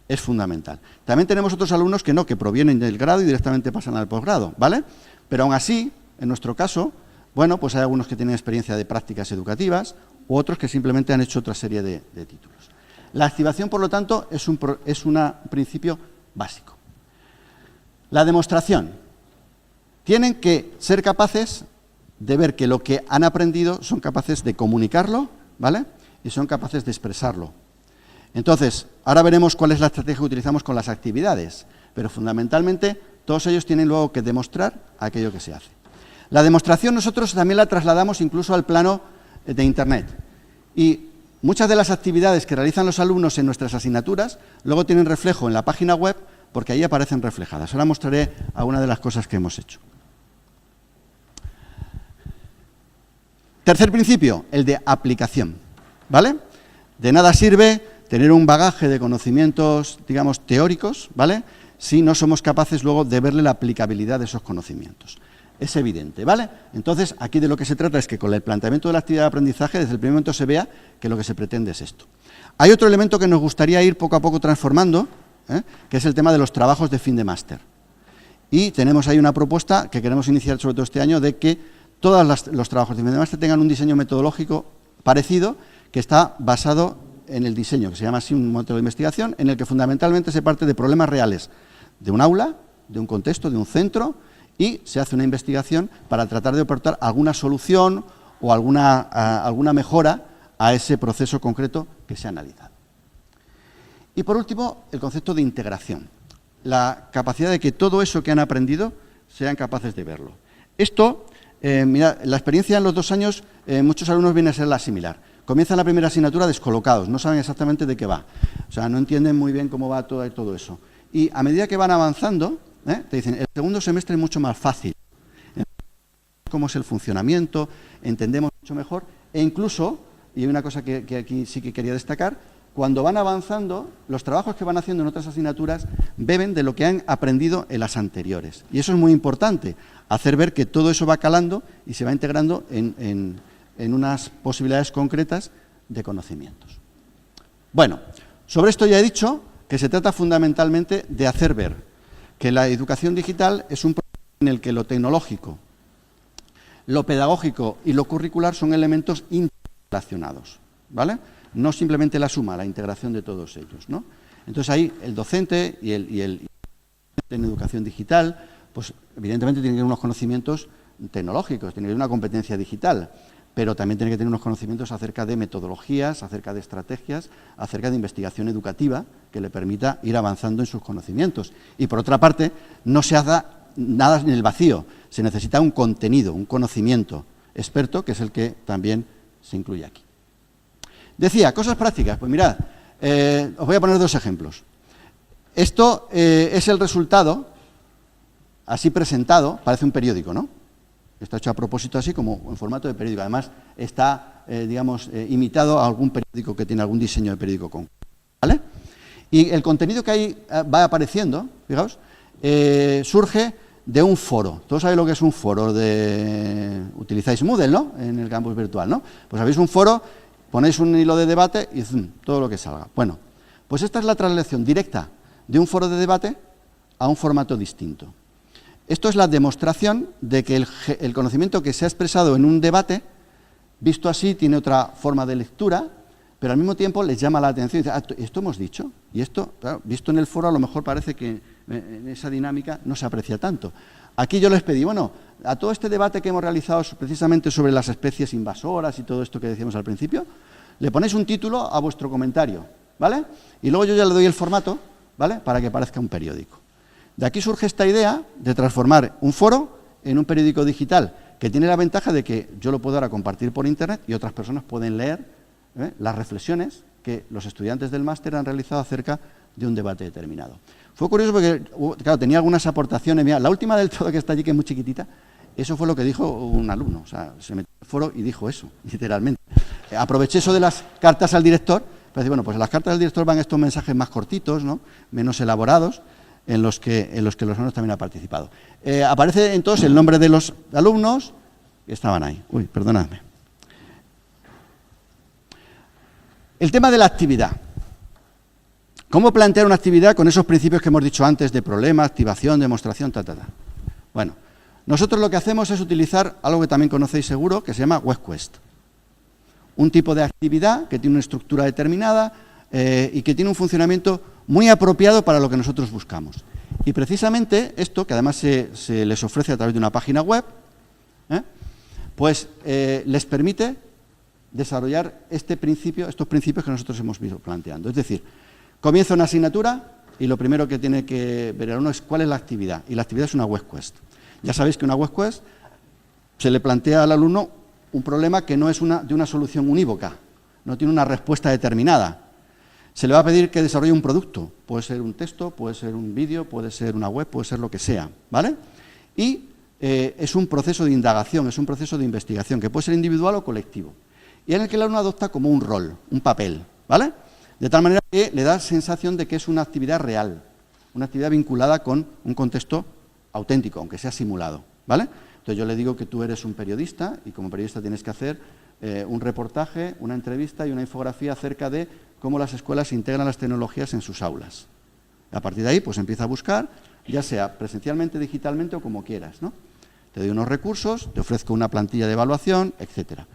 Es fundamental. También tenemos otros alumnos que no, que provienen del grado y directamente pasan al posgrado, ¿vale? Pero aún así, en nuestro caso, bueno, pues hay algunos que tienen experiencia de prácticas educativas u otros que simplemente han hecho otra serie de títulos. La activación, por lo tanto, es un principio básico. La demostración. Tienen que ser capaces de ver que lo que han aprendido son capaces de comunicarlo, ¿vale? Y son capaces de expresarlo. Entonces, ahora veremos cuál es la estrategia que utilizamos con las actividades, pero fundamentalmente todos ellos tienen luego que demostrar aquello que se hace. La demostración nosotros también la trasladamos incluso al plano de Internet. Y muchas de las actividades que realizan los alumnos en nuestras asignaturas luego tienen reflejo en la página web porque ahí aparecen reflejadas. Ahora mostraré algunas de las cosas que hemos hecho. Tercer principio, el de aplicación, ¿vale? De nada sirve tener un bagaje de conocimientos, digamos, teóricos, ¿vale?, si no somos capaces luego de verle la aplicabilidad de esos conocimientos. Es evidente, ¿vale? Entonces, aquí de lo que se trata es que con el planteamiento de la actividad de aprendizaje, desde el primer momento se vea que lo que se pretende es esto. Hay otro elemento que nos gustaría ir poco a poco transformando, que es el tema de los trabajos de fin de máster. Y tenemos ahí una propuesta que queremos iniciar sobre todo este año de que todos los trabajos de fin de máster tengan un diseño metodológico parecido, que está basado en el diseño, que se llama así un método de investigación, en el que fundamentalmente se parte de problemas reales de un aula, de un contexto, de un centro, y se hace una investigación para tratar de aportar alguna solución o alguna mejora a ese proceso concreto que se ha analizado. Y por último, el concepto de integración, la capacidad de que todo eso que han aprendido sean capaces de verlo. Esto, mira, la experiencia en los 2 años, muchos alumnos viene a ser la similar. Comienzan la primera asignatura descolocados, no saben exactamente de qué va, o sea, no entienden muy bien cómo va todo eso. Y a medida que van avanzando, te dicen, el segundo semestre es mucho más fácil, cómo es el funcionamiento, entendemos mucho mejor, e incluso, y hay una cosa que aquí sí que quería destacar, cuando van avanzando, los trabajos que van haciendo en otras asignaturas beben de lo que han aprendido en las anteriores. Y eso es muy importante, hacer ver que todo eso va calando y se va integrando en unas posibilidades concretas de conocimientos. Bueno, sobre esto ya he dicho que se trata fundamentalmente de hacer ver que la educación digital es un proceso en el que lo tecnológico, lo pedagógico y lo curricular son elementos interrelacionados, ¿vale? No simplemente la suma, la integración de todos ellos, ¿no? Entonces ahí el docente y el en educación digital, pues evidentemente tiene que tener unos conocimientos tecnológicos, tiene que tener una competencia digital, pero también tiene que tener unos conocimientos acerca de metodologías, acerca de estrategias, acerca de investigación educativa que le permita ir avanzando en sus conocimientos. Y por otra parte, no se haga nada en el vacío, se necesita un contenido, un conocimiento experto, que es el que también se incluye aquí. Decía, cosas prácticas, pues mirad, os voy a poner 2 ejemplos. Esto es el resultado, así presentado, parece un periódico, ¿no? Está hecho a propósito así como en formato de periódico. Además, está, imitado a algún periódico que tiene algún diseño de periódico concreto, ¿vale? Y el contenido que ahí va apareciendo, fijaos, surge de un foro. Todos sabéis lo que es un foro, utilizáis Moodle, ¿no?, en el campus virtual, ¿no? Pues habéis un foro, ponéis un hilo de debate y todo lo que salga. Bueno, pues esta es la traslación directa de un foro de debate a un formato distinto. Esto es la demostración de que el conocimiento que se ha expresado en un debate, visto así, tiene otra forma de lectura, pero al mismo tiempo les llama la atención y dice, esto hemos dicho, y esto, claro, visto en el foro, a lo mejor parece que en esa dinámica no se aprecia tanto. Aquí yo les pedí, bueno, a todo este debate que hemos realizado precisamente sobre las especies invasoras y todo esto que decíamos al principio, le ponéis un título a vuestro comentario, ¿vale? Y luego yo ya le doy el formato ¿vale? Para que parezca un periódico. De aquí surge esta idea de transformar un foro en un periódico digital, que tiene la ventaja de que yo lo puedo ahora compartir por internet y otras personas pueden leer las reflexiones que los estudiantes del máster han realizado acerca de un debate determinado. Fue curioso porque, claro, tenía algunas aportaciones. Mira, la última del todo que está allí, que es muy chiquitita, eso fue lo que dijo un alumno. O sea, se metió en el foro y dijo eso, literalmente. Aproveché eso de las cartas al director, para decir, bueno, pues en las cartas del director van estos mensajes más cortitos, ¿no? Menos elaborados, en los que los alumnos también han participado. Aparece entonces el nombre de los alumnos que estaban ahí. Uy, perdonadme. El tema de la actividad. ¿Cómo plantear una actividad con esos principios que hemos dicho antes de problema, activación, demostración, Bueno, nosotros lo que hacemos es utilizar algo que también conocéis seguro, que se llama WebQuest. Un tipo de actividad que tiene una estructura determinada y que tiene un funcionamiento muy apropiado para lo que nosotros buscamos. Y precisamente esto, que además se les ofrece a través de una página web, pues les permite desarrollar estos principios que nosotros hemos visto planteando. Es decir, comienza una asignatura y lo primero que tiene que ver el alumno es cuál es la actividad. Y la actividad es una WebQuest. Ya sabéis que una WebQuest se le plantea al alumno un problema que no es de una solución unívoca, no tiene una respuesta determinada. Se le va a pedir que desarrolle un producto, puede ser un texto, puede ser un vídeo, puede ser una web, puede ser lo que sea, ¿vale? Y es un proceso de indagación, es un proceso de investigación, que puede ser individual o colectivo, y en el que el alumno adopta como un rol, un papel, ¿vale? De tal manera que le da sensación de que es una actividad real, una actividad vinculada con un contexto auténtico, aunque sea simulado, ¿vale? Entonces yo le digo que tú eres un periodista y como periodista tienes que hacer un reportaje, una entrevista y una infografía acerca de cómo las escuelas integran las tecnologías en sus aulas. A partir de ahí, pues empieza a buscar, ya sea presencialmente, digitalmente o como quieras, ¿no? Te doy unos recursos, te ofrezco una plantilla de evaluación, etcétera.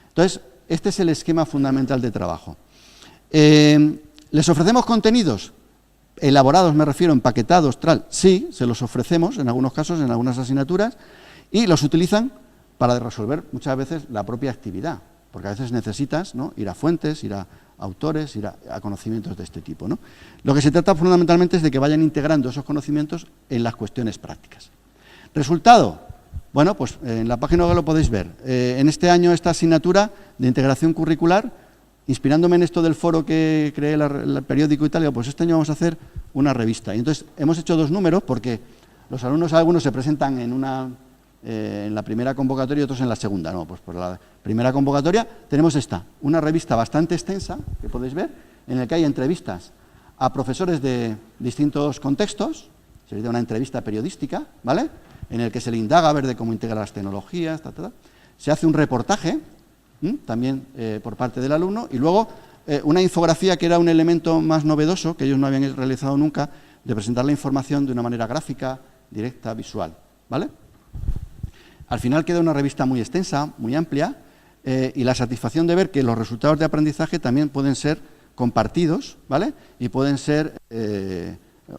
Entonces, este es el esquema fundamental de trabajo. ¿Les ofrecemos contenidos? Elaborados, me refiero, empaquetados, sí, se los ofrecemos en algunos casos, en algunas asignaturas, y los utilizan para resolver muchas veces la propia actividad, porque a veces necesitas, ¿no?, ir a fuentes, ir a autores, ir a conocimientos de este tipo, ¿no? Lo que se trata fundamentalmente es de que vayan integrando esos conocimientos en las cuestiones prácticas. ¿Resultado? Bueno, pues en la página web lo podéis ver. En este año esta asignatura de integración curricular, inspirándome en esto del foro que creé, el periódico y tal, pues este año vamos a hacer una revista. Y entonces hemos hecho 2 números porque los alumnos, algunos se presentan en la primera convocatoria y otros en la segunda. No, pues por la primera convocatoria tenemos una revista bastante extensa, que podéis ver, en la que hay entrevistas a profesores de distintos contextos, sería una entrevista periodística, ¿vale?, en el que se le indaga a ver de cómo integra las tecnologías, se hace un reportaje, también por parte del alumno, y luego una infografía que era un elemento más novedoso, que ellos no habían realizado nunca, de presentar la información de una manera gráfica, directa, visual, ¿vale? Al final queda una revista muy extensa, muy amplia, y la satisfacción de ver que los resultados de aprendizaje también pueden ser compartidos, ¿vale?, y pueden ser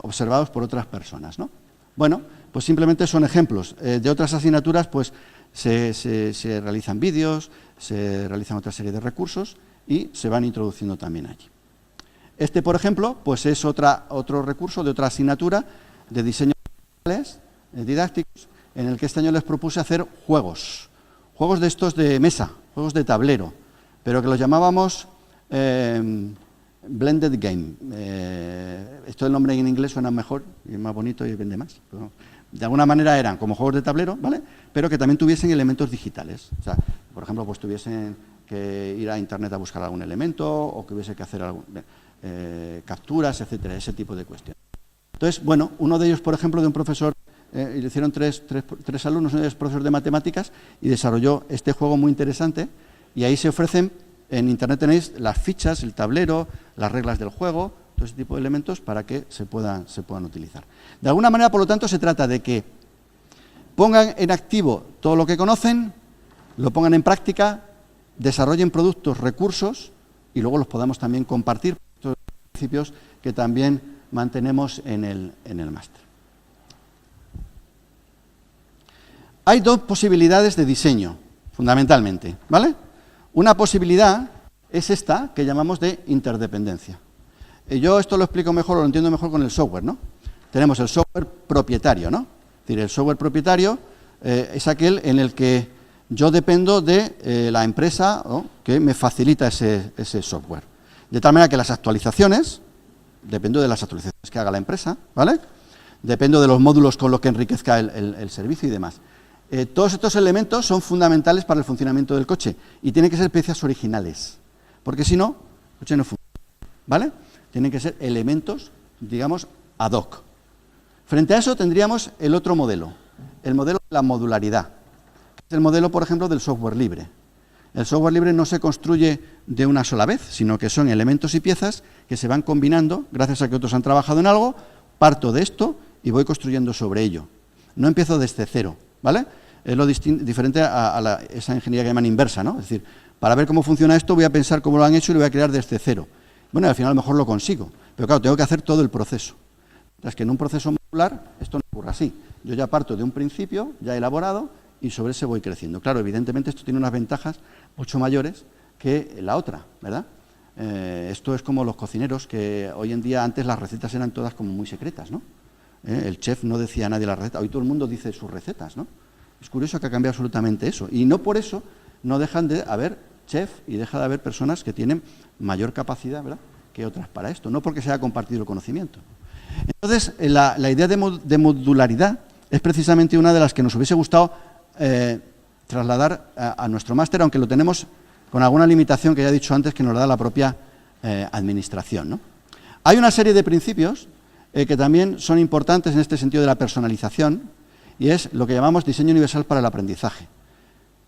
observados por otras personas, ¿no? Bueno, pues simplemente son ejemplos. De otras asignaturas, pues se realizan vídeos, se realizan otra serie de recursos y se van introduciendo también allí. Este, por ejemplo, pues es otro recurso de otra asignatura de diseño didácticos, en el que este año les propuse hacer juegos de estos de mesa, juegos de tablero, pero que los llamábamos blended game. Esto del nombre en inglés suena mejor y es más bonito y vende más. Pero de alguna manera eran como juegos de tablero, ¿vale?, pero que también tuviesen elementos digitales. O sea, por ejemplo, pues tuviesen que ir a internet a buscar algún elemento o que hubiese que hacer capturas, etcétera, ese tipo de cuestiones. Entonces, bueno, uno de ellos, por ejemplo, de un profesor, le hicieron tres alumnos, uno de ellos profesor de matemáticas, y desarrolló este juego muy interesante, y ahí se ofrecen, en internet tenéis las fichas, el tablero, las reglas del juego, todo ese tipo de elementos para que se puedan utilizar. De alguna manera, por lo tanto, se trata de que pongan en activo todo lo que conocen, lo pongan en práctica, desarrollen productos, recursos, y luego los podamos también compartir, estos principios que también mantenemos en el máster. Hay 2 posibilidades de diseño, fundamentalmente, ¿vale? Una posibilidad es esta que llamamos de interdependencia. Yo esto lo explico mejor, o lo entiendo mejor con el software, ¿no? Tenemos el software propietario, ¿no? Es decir, el software propietario es aquel en el que yo dependo de la empresa, ¿no?, que me facilita ese software. De tal manera que las actualizaciones, dependo de las actualizaciones que haga la empresa, ¿vale? Dependo de los módulos con los que enriquezca el servicio y demás. Todos estos elementos son fundamentales para el funcionamiento del coche y tienen que ser piezas originales, porque si no, el coche no funciona, ¿vale? Tienen que ser elementos, digamos, ad hoc. Frente a eso tendríamos el otro modelo, el modelo de la modularidad. Es el modelo, por ejemplo, del software libre. El software libre no se construye de una sola vez, sino que son elementos y piezas que se van combinando gracias a que otros han trabajado en algo, parto de esto y voy construyendo sobre ello. No empiezo desde cero, ¿vale? Es lo diferente a esa ingeniería que llaman inversa, ¿no? Es decir, para ver cómo funciona esto voy a pensar cómo lo han hecho y lo voy a crear desde cero. Bueno, al final a lo mejor lo consigo, pero claro, tengo que hacer todo el proceso. Es que en un proceso modular esto no ocurre así. Yo ya parto de un principio ya elaborado y sobre ese voy creciendo. Claro, evidentemente esto tiene unas ventajas mucho mayores que la otra, ¿verdad? Esto es como los cocineros, que hoy en día, antes las recetas eran todas como muy secretas, ¿no? El chef no decía a nadie la receta, hoy todo el mundo dice sus recetas, ¿no? Es curioso que ha cambiado absolutamente eso. Y no por eso no dejan de haber chef y deja de haber personas que tienen mayor capacidad, ¿verdad?, que otras para esto, no porque se haya compartido el conocimiento. Entonces, la idea de modularidad es precisamente una de las que nos hubiese gustado trasladar a nuestro máster, aunque lo tenemos con alguna limitación que ya he dicho antes que nos da la propia administración, ¿no? Hay una serie de principios que también son importantes en este sentido de la personalización, y es lo que llamamos diseño universal para el aprendizaje.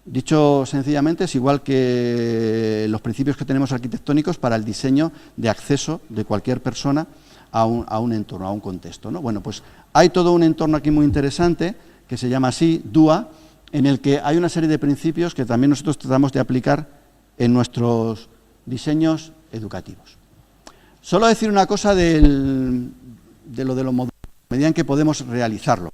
Dicho sencillamente, es igual que los principios que tenemos arquitectónicos para el diseño de acceso de cualquier persona a un entorno, a un contexto, ¿no? Bueno, pues hay todo un entorno aquí muy interesante que se llama así, DUA, en el que hay una serie de principios que también nosotros tratamos de aplicar en nuestros diseños educativos. Solo decir una cosa de lo de los modulos, a medida en que podemos realizarlo.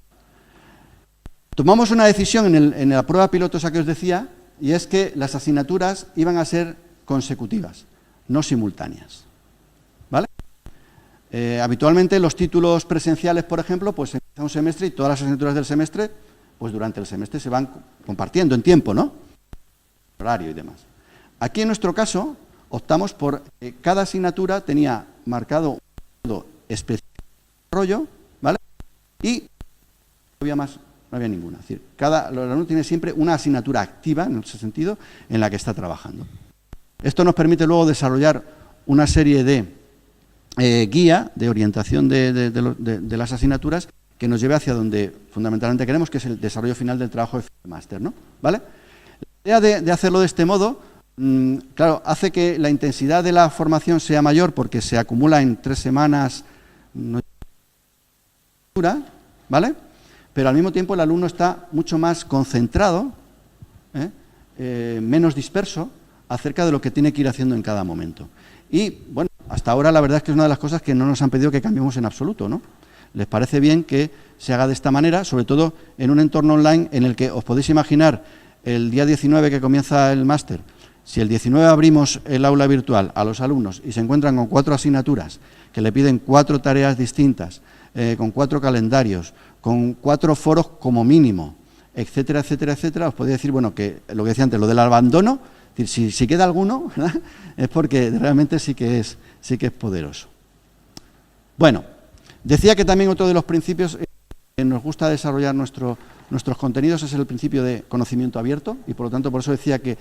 Tomamos una decisión en la prueba piloto esa que os decía, y es que las asignaturas iban a ser consecutivas, no simultáneas, ¿vale? Habitualmente los títulos presenciales, por ejemplo, pues empieza un semestre y todas las asignaturas del semestre, pues durante el semestre se van compartiendo en tiempo, ¿no? Horario y demás. Aquí en nuestro caso optamos por cada asignatura tenía marcado un modo específico de desarrollo, ¿vale? Y no había más. No había ninguna. Es decir, cada alumno tiene siempre una asignatura activa, en ese sentido, en la que está trabajando. Esto nos permite luego desarrollar una serie de guía de orientación de las asignaturas que nos lleve hacia donde fundamentalmente queremos, que es el desarrollo final del trabajo de máster, ¿no? ¿Vale? La idea de hacerlo de este modo, claro, hace que la intensidad de la formación sea mayor porque se acumula en 3 semanas, ¿vale? Pero al mismo tiempo el alumno está mucho más concentrado, menos disperso, acerca de lo que tiene que ir haciendo en cada momento. Y, bueno, hasta ahora la verdad es que es una de las cosas que no nos han pedido que cambiemos en absoluto, ¿no? Les parece bien que se haga de esta manera, sobre todo en un entorno online en el que os podéis imaginar el día 19 que comienza el máster. Si el 19 abrimos el aula virtual a los alumnos y se encuentran con 4 asignaturas que le piden 4 tareas distintas, con 4 calendarios, con 4 foros como mínimo, etcétera, etcétera, etcétera, os podría decir, bueno, que lo que decía antes, lo del abandono, es decir, si queda alguno, ¿verdad?, es porque realmente sí que es poderoso. Bueno, decía que también otro de los principios que nos gusta desarrollar nuestros contenidos es el principio de conocimiento abierto, y por lo tanto por eso decía que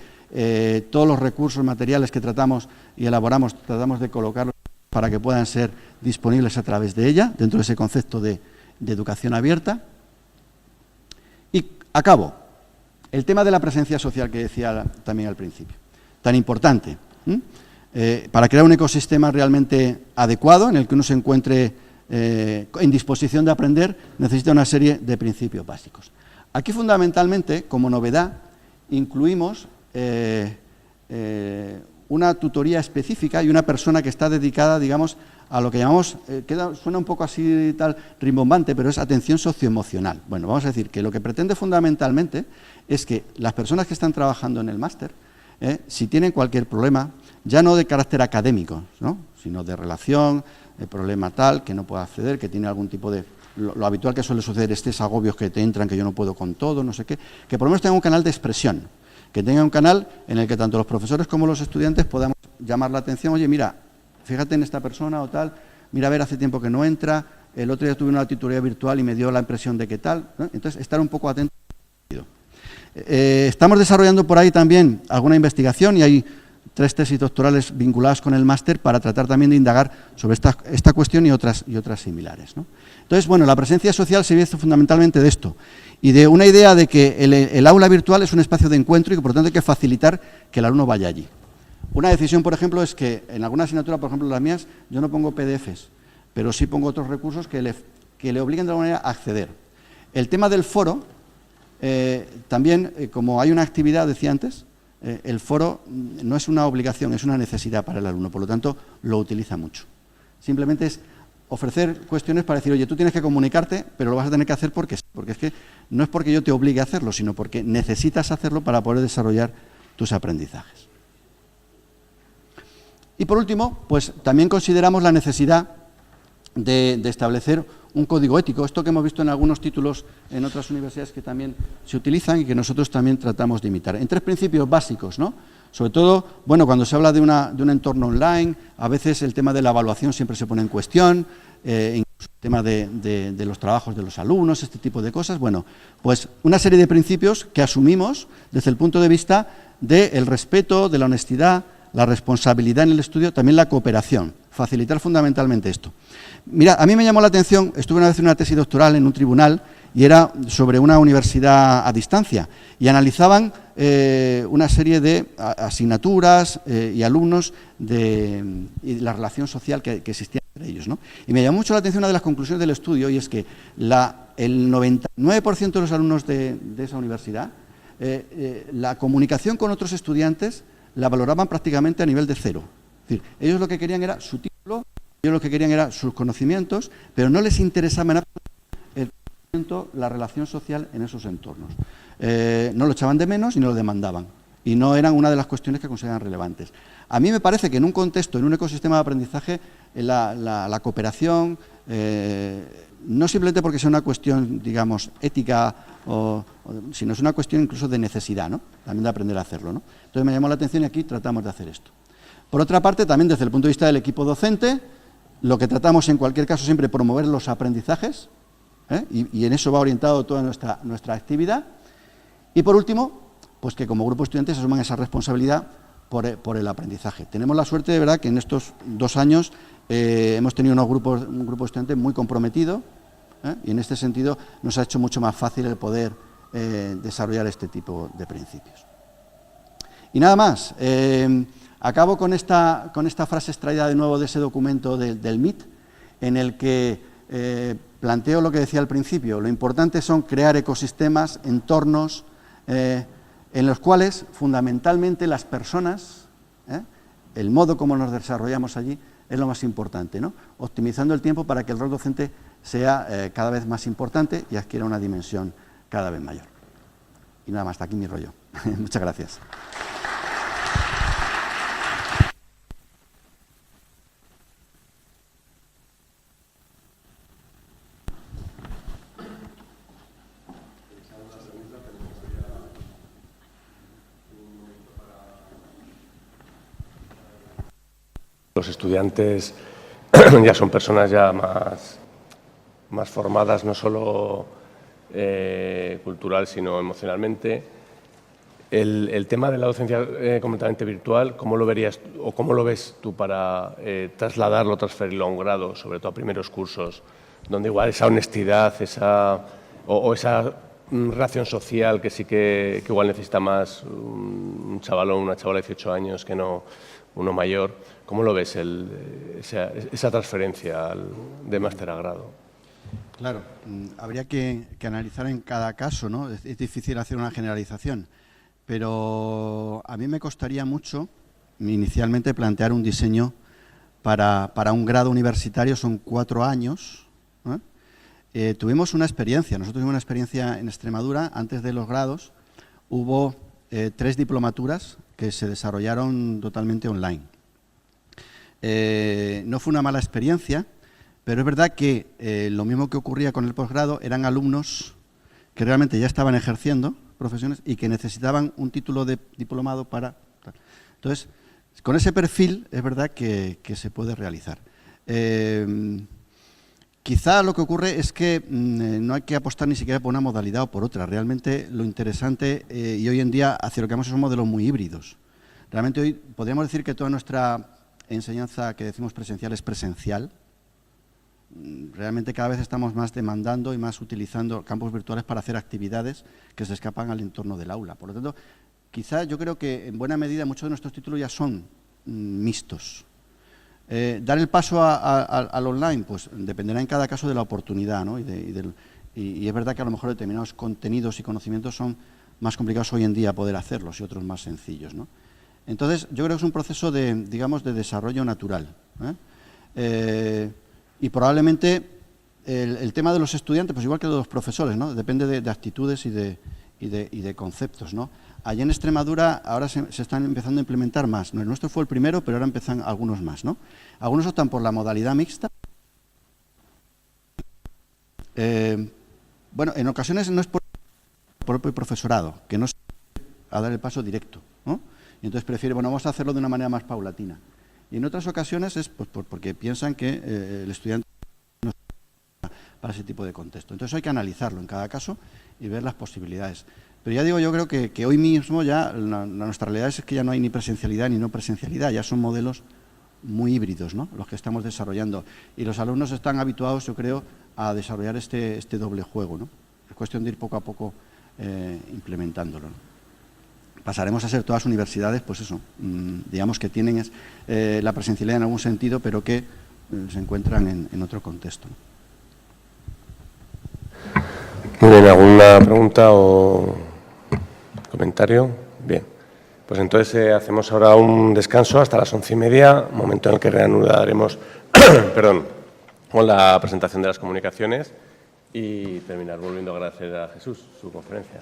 todos los recursos materiales que tratamos y elaboramos, tratamos de colocarlos para que puedan ser disponibles a través de ella, dentro de ese concepto de educación abierta. Y acabo, el tema de la presencia social que decía también al principio, tan importante, para crear un ecosistema realmente adecuado en el que uno se encuentre en disposición de aprender, necesita una serie de principios básicos. Aquí fundamentalmente, como novedad, incluimos una tutoría específica y una persona que está dedicada, digamos, a lo que llamamos, suena un poco así tal rimbombante, pero es atención socioemocional. Bueno, vamos a decir que lo que pretende fundamentalmente es que las personas que están trabajando en el máster, si tienen cualquier problema, ya no de carácter académico, ¿no?, sino de relación, de problema tal, que no pueda acceder, que tiene algún tipo de... Lo habitual que suele suceder, estos agobios que te entran, que yo no puedo con todo, no sé qué, que por lo menos tenga un canal de expresión, que tenga un canal en el que tanto los profesores como los estudiantes podamos llamar la atención, oye, mira, fíjate en esta persona o tal, mira, a ver, hace tiempo que no entra, el otro día tuve una tutoría virtual y me dio la impresión de que tal, ¿no? Entonces, estar un poco atento. Estamos desarrollando por ahí también alguna investigación y hay 3 tesis doctorales vinculadas con el máster para tratar también de indagar sobre esta cuestión y otras similares, ¿no? Entonces, bueno, la presencia social se viene fundamentalmente de esto y de una idea de que el aula virtual es un espacio de encuentro y que por tanto hay que facilitar que el alumno vaya allí. Una decisión, por ejemplo, es que en alguna asignatura, por ejemplo las mías, yo no pongo PDFs, pero sí pongo otros recursos que le obliguen de alguna manera a acceder. El tema del foro, también, como hay una actividad, decía antes, el foro no es una obligación, es una necesidad para el alumno, por lo tanto, lo utiliza mucho. Simplemente es ofrecer cuestiones para decir, oye, tú tienes que comunicarte, pero lo vas a tener que hacer porque es que no es porque yo te obligue a hacerlo, sino porque necesitas hacerlo para poder desarrollar tus aprendizajes. Y por último, pues también consideramos la necesidad de establecer un código ético, esto que hemos visto en algunos títulos en otras universidades que también se utilizan y que nosotros también tratamos de imitar. En 3 principios básicos, ¿no? Sobre todo, bueno, cuando se habla de un entorno online, a veces el tema de la evaluación siempre se pone en cuestión, incluso el tema de los trabajos de los alumnos, este tipo de cosas. Bueno, pues una serie de principios que asumimos desde el punto de vista del respeto, de la honestidad, la responsabilidad en el estudio, también la cooperación, facilitar fundamentalmente esto. Mira, a mí me llamó la atención, estuve una vez en una tesis doctoral en un tribunal y era sobre una universidad a distancia y analizaban una serie de asignaturas y alumnos y la relación social que existía entre ellos, ¿no? Y me llamó mucho la atención una de las conclusiones del estudio y es que el 99% de los alumnos de esa universidad, la comunicación con otros estudiantes la valoraban prácticamente a nivel de 0. Es decir, ellos lo que querían era su título, ellos lo que querían era sus conocimientos, pero no les interesaba nada el conocimiento, la relación social en esos entornos. No lo echaban de menos y no lo demandaban. Y no eran una de las cuestiones que consideraban relevantes. A mí me parece que en un contexto, en un ecosistema de aprendizaje, la cooperación, no simplemente porque sea una cuestión, digamos, ética, sino es una cuestión incluso de necesidad, ¿no? También de aprender a hacerlo, ¿no? Entonces me llamó la atención y aquí tratamos de hacer esto. Por otra parte, también desde el punto de vista del equipo docente, lo que tratamos en cualquier caso siempre promover los aprendizajes, y en eso va orientado toda nuestra actividad. Y por último, pues que como grupo de estudiantes asuman esa responsabilidad por el aprendizaje. Tenemos la suerte, de verdad, que en estos 2 años hemos tenido un grupo de estudiantes muy comprometido, y en este sentido nos ha hecho mucho más fácil el poder desarrollar este tipo de principios. Y nada más, acabo con esta frase extraída de nuevo de ese documento del MIT, en el que planteo lo que decía al principio. Lo importante son crear ecosistemas, entornos, en los cuales fundamentalmente las personas, el modo como nos desarrollamos allí, es lo más importante, ¿no? Optimizando el tiempo para que el rol docente sea cada vez más importante y adquiera una dimensión cada vez mayor. Y nada más, hasta aquí mi rollo. Muchas gracias. Los estudiantes ya son personas ya más formadas, no solo cultural, sino emocionalmente. El tema de la docencia completamente virtual, ¿cómo lo verías o cómo lo ves tú para trasladarlo, transferirlo a un grado, sobre todo a primeros cursos, donde igual esa honestidad, esa relación social que sí que igual necesita más un chavalón, una chavala de 18 años que no uno mayor? ¿Cómo lo ves esa transferencia de máster a grado? Claro, habría que analizar en cada caso, ¿no? Es difícil hacer una generalización, pero a mí me costaría mucho inicialmente plantear un diseño para un grado universitario, son 4 años. Tuvimos una experiencia, nosotros tuvimos una experiencia en Extremadura, antes de los grados, hubo 3 diplomaturas que se desarrollaron totalmente online. No fue una mala experiencia, pero es verdad que lo mismo que ocurría con el posgrado, eran alumnos que realmente ya estaban ejerciendo profesiones y que necesitaban un título de diplomado para... Entonces, con ese perfil es verdad que se puede realizar. Quizá lo que ocurre es que no hay que apostar ni siquiera por una modalidad o por otra. Realmente lo interesante, y hoy en día hacia lo que vamos son modelos muy híbridos. Realmente hoy podríamos decir que toda nuestra enseñanza que decimos presencial es presencial. Realmente cada vez estamos más demandando y más utilizando campos virtuales para hacer actividades que se escapan al entorno del aula. Por lo tanto, quizá yo creo que en buena medida muchos de nuestros títulos ya son mixtos. Dar el paso al online, pues dependerá en cada caso de la oportunidad, ¿no? Y es verdad que a lo mejor determinados contenidos y conocimientos son más complicados hoy en día poder hacerlos y otros más sencillos, ¿no? Entonces, yo creo que es un proceso de, digamos, de desarrollo natural, y probablemente el tema de los estudiantes, pues igual que de los profesores, ¿no? Depende de actitudes y de conceptos, ¿no? Allí en Extremadura ahora se están empezando a implementar más. El nuestro fue el primero, pero ahora empiezan algunos más, ¿no? Algunos optan por la modalidad mixta. Bueno, en ocasiones no es por el propio profesorado, que no se a dar el paso directo, ¿no? Y entonces prefiere, bueno, vamos a hacerlo de una manera más paulatina. Y en otras ocasiones es pues, porque piensan que el estudiante no está para ese tipo de contexto. Entonces hay que analizarlo en cada caso y ver las posibilidades. Pero ya digo, yo creo que hoy mismo ya nuestra realidad es que ya no hay ni presencialidad ni no presencialidad, ya son modelos muy híbridos, ¿no? Los que estamos desarrollando. Y los alumnos están habituados, yo creo, a desarrollar este doble juego, ¿no? Es cuestión de ir poco a poco implementándolo, ¿no? Pasaremos a ser todas universidades, pues eso, digamos que tienen la presencialidad en algún sentido, pero que se encuentran en otro contexto, ¿no? Muy bien, ¿alguna pregunta o comentario? Bien, pues entonces hacemos ahora un descanso hasta las 11:30, momento en el que reanudaremos perdón, con la presentación de las comunicaciones y terminar volviendo a agradecer a Jesús su conferencia.